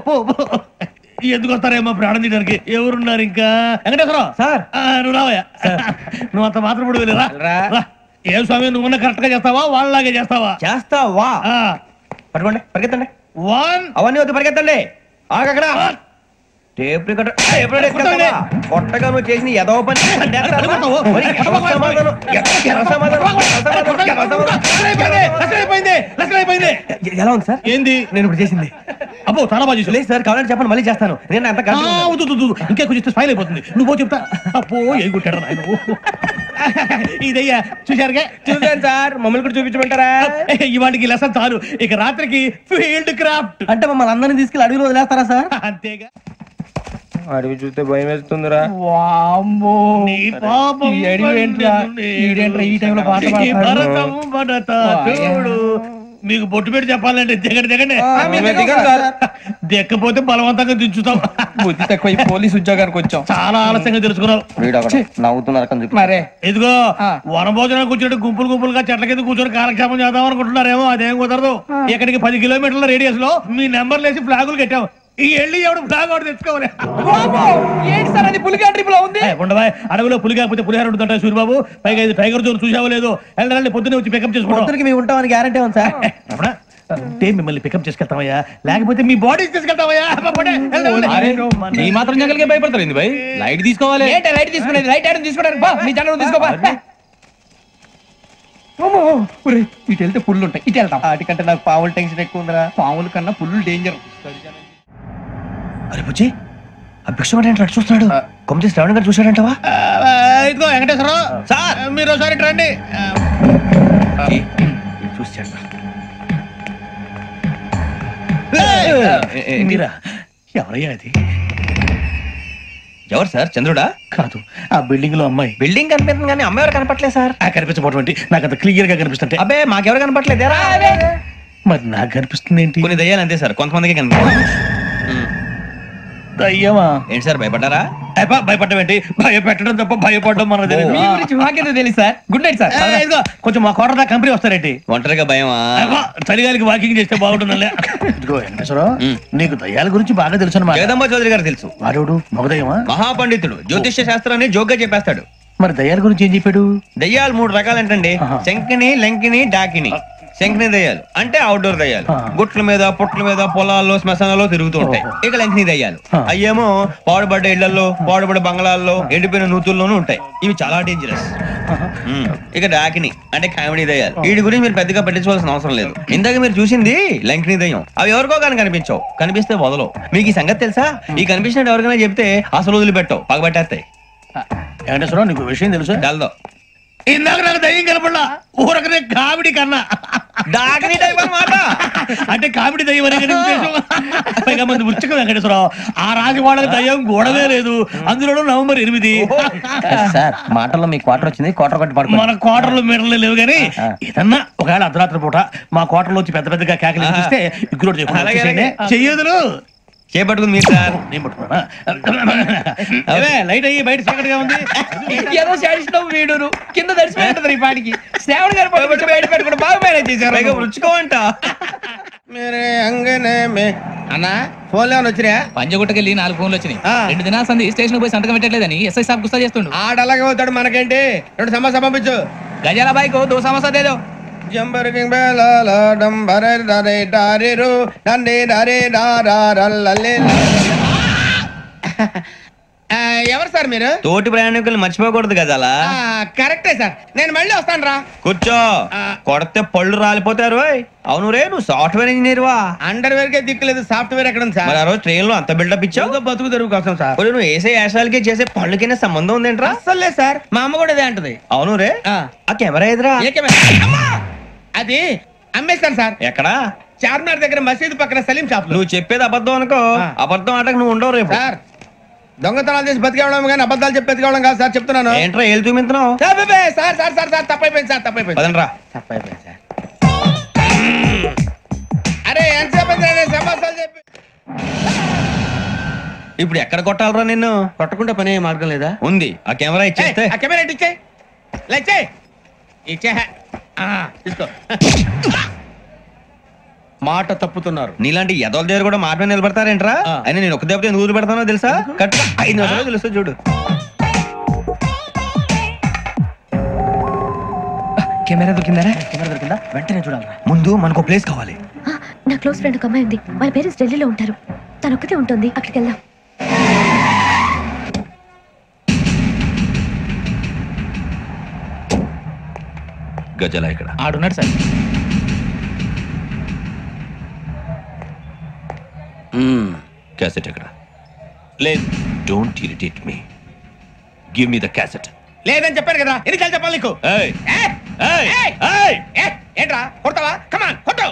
ఎందుకు వస్తారేమో ప్రాణం తీయడానికి. ఎవరున్నారు ఇంకా? వెంకటేశ్వరరావు సార్, నువ్వు రావయ్యా. నువ్వు అంత మాత్రం కూడా వెళ్ళి రా. ఏం స్వామి, నువ్వు కరెక్ట్ గా చేస్తావా వాళ్ళలాగే చేస్తావా? పట్టుకోండి, పరిగెత్తండి. 1 అవన్నీ వద్దు, పరిగెత్తండి. ఆగక్కడ టేప్ రికార్డర్ కొట్టగా నువ్వు చేసిన ఏదో పని. ఎలా ఉంది సార్? ఏంది నేను ఇప్పుడు చేసింది? అబ్బో చాలా బాగా చేసి. లేదు సార్, కావాలంటే చెప్పండి, మళ్ళీ చేస్తాను. నేను అంత ఇంకే కొంచెం స్మైల్ అయిపోతుంది. నువ్వు చెప్తా. అబ్బో ఏ కుట్టాడు ఆయన. ఇదయ్యా చూశారుగా? చూసాను సార్. మమ్మల్ని కూడా చూపించమంటారా? ఇవాటికి లెసన్ చాలు. ఇక రాత్రికి ఫీల్డ్ క్రాఫ్ట్. అంటే మమ్మల్ని అందరినీ తీసుకెళ్ళి అడవిలో వదిలేస్తారా సార్? అంతేగా. అడవి చూస్తే భయం వేస్తుందిరా. చూడు, మీకు బొట్టు పెట్టి చెప్పాలంటే దిగండి. దిక్కపోతే బలవంతంగా దించుతాం. బుద్ధి తక్కువ పోలీసు ఉద్యోగానికి వచ్చాం. చాలా ఆలస్యంగా తెలుసుకున్నావు. నవ్వుతున్నారు. ఇదిగో వనభోజనానికి కూర్చోండి, గుంపులుగా చెట్ల కింద కూర్చొని కాలక్షేపం చేద్దాం అనుకుంటున్నారేమో. అదేం కుదరదు. ఇక్కడికి 10 కిలోమీటర్ల రేడియస్ లో మీ నెంబర్లు వేసి ఫ్లాగులు కట్టాం. ఈ వెళ్ళి ఎవడు ఫ్లాగ్ ఒకటి తెచ్చుకోవాలి. ఏంటి సార్ అది? పులిగా ట్రిప్ ఉంది. ఉండవా, అడవిలో పులి కాకపోతే పులిహార ఉంటుంటాయి సూరిబాబు. పైగా ఇది టైగర్ జోన్ చూసావో లేదో. వెళ్ళాలి, పొద్దున్నే వచ్చి పికప్ చేసుకోవడానికి మేము ఉంటామని గ్యారంటీ ఉంది సార్. అంటే మిమ్మల్ని పికప్ చేసుకెళ్తామయ్యా, లేకపోతే మీ బాడీ తీసుకెళ్తామయ్యా. ఈ మాత్రం జంగల్కే భయపడతారు ఏంది భయ్? లైట్ తీసుకోవాలి. ఏంటి లైట్ తీసుకునేది? లైట్ ఐరన్ తీసుకోవడానికి మీ జంగల్ తీసుకోవా. ఇటు వెళ్తే పుల్లు ఉంటాయి, ఇటు వెళ్తాం. వాటికంటే నాకు పావులు టెన్షన్ ఎక్కువ ఉందిరా. పాముల కన్నా పుల్లు డేంజర్. అరే బుజ్జి, ఆ భిక్షం అంటే చూస్తున్నాడు. కొమ్మ శ్రావణ్ గారు చూశాడంటవా? ఇదిగో వెంకటేశ్వరరావు సార్, మీరు ఒకసారి రండి. చూశాడు. మీరా? ఎవరయ్యా అది? ఎవరు సార్? చంద్రుడా? కాదు, ఆ బిల్డింగ్ లో అమ్మాయి. బిల్డింగ్ కనిపిస్తుంది కానీ అమ్మాయి ఎవరు కనపట్లేదు సార్. కనిపించబోటువంటి నాకు అంత క్లియర్ గా కనిపిస్తుంటే. అబ్బే మాకెవరు కనపట్లేదు. మరి నాకు కనిపిస్తుంది ఏంటి? కొన్ని దయ్యాలు అంతే సార్, కొంతమందికి కనిపిస్తుంది. దయ్యమా? ఏంటి సార్ భయపడ్డారా? భయపడ్డం ఏంటి? భయపెట్టడం తప్ప భయపడడం మనకు తెలియదు. మీ గురించి మాకేదో తెలుసు సార్. Good night sir. కొంచెం మా కోట దాకా కంపెనీ వస్తారేంటి? ఒంటరిగా భయమా? చలిగాలికి వాకింగ్ చేస్తే బాగుంటుందిలే. ఇదిగో వెంకటేశ్వరరావు, నీకు దయ్యాల గురించి బాగా తెలుసు అన్నమాట. జగదంబ చౌదరి గారు తెలుసు. వాడు మగదయ్యమా? మహాపండితుడు, జ్యోతిష్య శాస్త్రాన్ని జోగ్గా చెప్పేస్తాడు. మరి దయ్యాల గురించి ఏం చెప్పాడు? దయ్యాలు 3 రకాలంటండి. శంకిని, లంకిని, డాకిని. శంకిని దయ్యాలు అంటే అవుట్డోర్ దయ్యాలు. గుట్ల మీద, పుట్ల మీద, పొలాల్లో, శ్మశానాల్లో తిరుగుతూ ఉంటాయి. ఇక లంకిని దయ్యాలు అయ్యేమో పాడుబడ్డ ఇళ్లలో, పాడుబడ్డ బంగ్లాల్లో, ఎండిపోయిన నూతుల్లోనూ ఉంటాయి. ఇవి చాలా డేంజరస్. ఇక డాకిని అంటే కామెడీ దయ్యాలు. వీటి గురించి మీరు పెద్దగా పట్టించుకోవాల్సిన అవసరం లేదు. ఇందాక మీరు చూసింది లంకిని దయ్యం. అవి ఎవరికో కానీ కనిపించవు, కనిపిస్తే వదలవు. మీకు ఈ సంగతి తెలుసా? ఈ కనిపించినట్టు ఎవరికైనా చెప్తే అసలు వదిలిపెట్టవు, పగబట్టేస్తాయి. వెంకటేశ్వరరావు, నీకు విషయం తెలుసు? డల్దో. ఇందాక నాకు దయ్యం కనపడలా, ఊరకనే కామెడీ కన్నా. డాకిని టైప్ అన్నమాట. అంటే కామెడీ దయ్యం అనే ఉద్దేశం. పైగా మంది ఉచ్చక వెంకటేశ్వరరావు, ఆ రాజు వాళ్ళకి దయ్యం గొడవే లేదు. అందులో నవంబర్ 8. సార్ మాటల్లో మీ క్వార్టర్ వచ్చింది, క్వార్టర్ కొట్టి పడుకో. మన క్వార్టర్లో మీటర్లు లేవు కానీ ఏదన్నా ఒకవేళ అర్ధరాత్రి పూట మా క్వార్టర్లో వచ్చి పెద్ద పెద్దగా కేకలు చూస్తే ఇగ్గురు చెయ్యదులు. చేపట్టుకుంది మీరు సార్. నేను పట్టుకున్నా లైట్ అయ్యి బయట చీకటిగా ఉంది. ఏదో శాడిస్తున్నావు వీడును కింద దర్శనం ఈ పాటికి శ్రావణ్ గారు పట్టుబట్టి బయట పెట్టుకుంటే బాగా మేనేజ్ చేశారు. రుచుకోవంట మేరే అంగనే మే అన్నా ఫోన్లో వచ్చినా పంజగుట్టకెళ్ళి 4 ఫోన్లు వచ్చినాయి. 2 దినాల సంది స్టేషన్ పోయి సంతకం పెట్టలేదని ఎస్ఐ సాబ్ గుస్తా చేస్తుండు. ఆడలాగే పోతాడు మనకేంటి 2 సమస్య పంపించు. గజాల బైక్ 2 సమస్య దేదో జంబరకింగ్ బేలాల డంబరే డరే డారిరు నందే డరే డారల్లలే. ఎవరు సార్ మీరు? తోటి ప్రయాణికులు మర్చిపోకూడదు గజాలా. కరెక్టే సార్, నేను మళ్ళీ వస్తాను రా. కూర్చో, కొడితే పళ్ళు రాలిపోతారు. అవును రే, నువ్వు సాఫ్ట్వేర్ ఇంజనీర్ వా? అండర్వేర్ కే దిక్కులేదు, సాఫ్ట్వేర్ ఎక్కడ సార్? మరి ఆ రోజు ట్రైన్ లో అంత బిల్డప్ ఇచ్చావు. బతుకు తెరువు కోసం సార్. నువ్వు వేసే యాశాలకి చేసే పళ్ళకైనా సంబంధం ఉందేంట్రా? అస్సలు లేదు సార్, మా అమ్మ కూడా ఇదే అంటది. అవును రే, ఆ కెమెరా ఎదురా? అది అమ్మేస్తాను సార్. ఎక్కడా? చార్మినార్ దగ్గర మసీదు పక్కన సలీం షాప్. నువ్వు చెప్పేది అబద్ధం అనుకో, అబద్ధం ఆటకు నువ్వు ఉండవు రేపు. సార్ దొంగతనాలు చేసి బతికేవడం కానీ అబద్ధాలు చెప్పి బతికేవడం కాదు సార్, చెప్తున్నాను. ఏంట్రా ఏళ్ళు చూపించినావు? సార్ సార్ సార్ సార్ తప్పైపోయింది సార్, తప్పైపోయింది. పదండ్రా. తప్పైపోయింది సార్. అరే ఎంతసేపు సమాసాలు చెప్పి ఇప్పుడు ఎక్కడ కొట్టాలరా నిన్ను? కొట్టకుండా పనే మార్గం లేదా? ఉంది, ఆ కెమెరా ఇచ్చేస్తే. ఆ కెమెరా ఇచ్చే లేచే ఇచ్చే తీసుకో. మాట తప్పుతున్నారు. నీలాంటి ఎదల దగ్గర కూడా మాట మీద నిలబడతారేంట్రా? అయినా నేను ఒక దెబ్బతో ఎందుకు ఊరు పెడతానో తెలుసా? కట్ 5 నిమిషాలు తెలుసు చూడు. కెమెరా దొరికిందా? కెమెరా దొరికిందా? వెంటనే చూడాలి. ముందు మనకు ప్లేస్ కావాలి. నా క్లోజ్ ఫ్రెండ్ ఒక అమ్మాయి ఉంది, వాళ్ళ పేరెంట్స్ ఢిల్లీలో ఉంటారు. తను ఒక్కతే ఉంటుంది, అక్కడికి వెళ్దాం. గజల ఇక్కడ ఆడున్నాడు సార్. క్యాసెట్ ఎక్కడ? లేదు, don't irritate me. Give me the cassette. లేదని చెప్పాను కదా, ఎన్నిసార్లు చెప్పాలి నీకు? ఏయ్ ఏంట్రా కొడతావా? కమాన్ కొట్టు.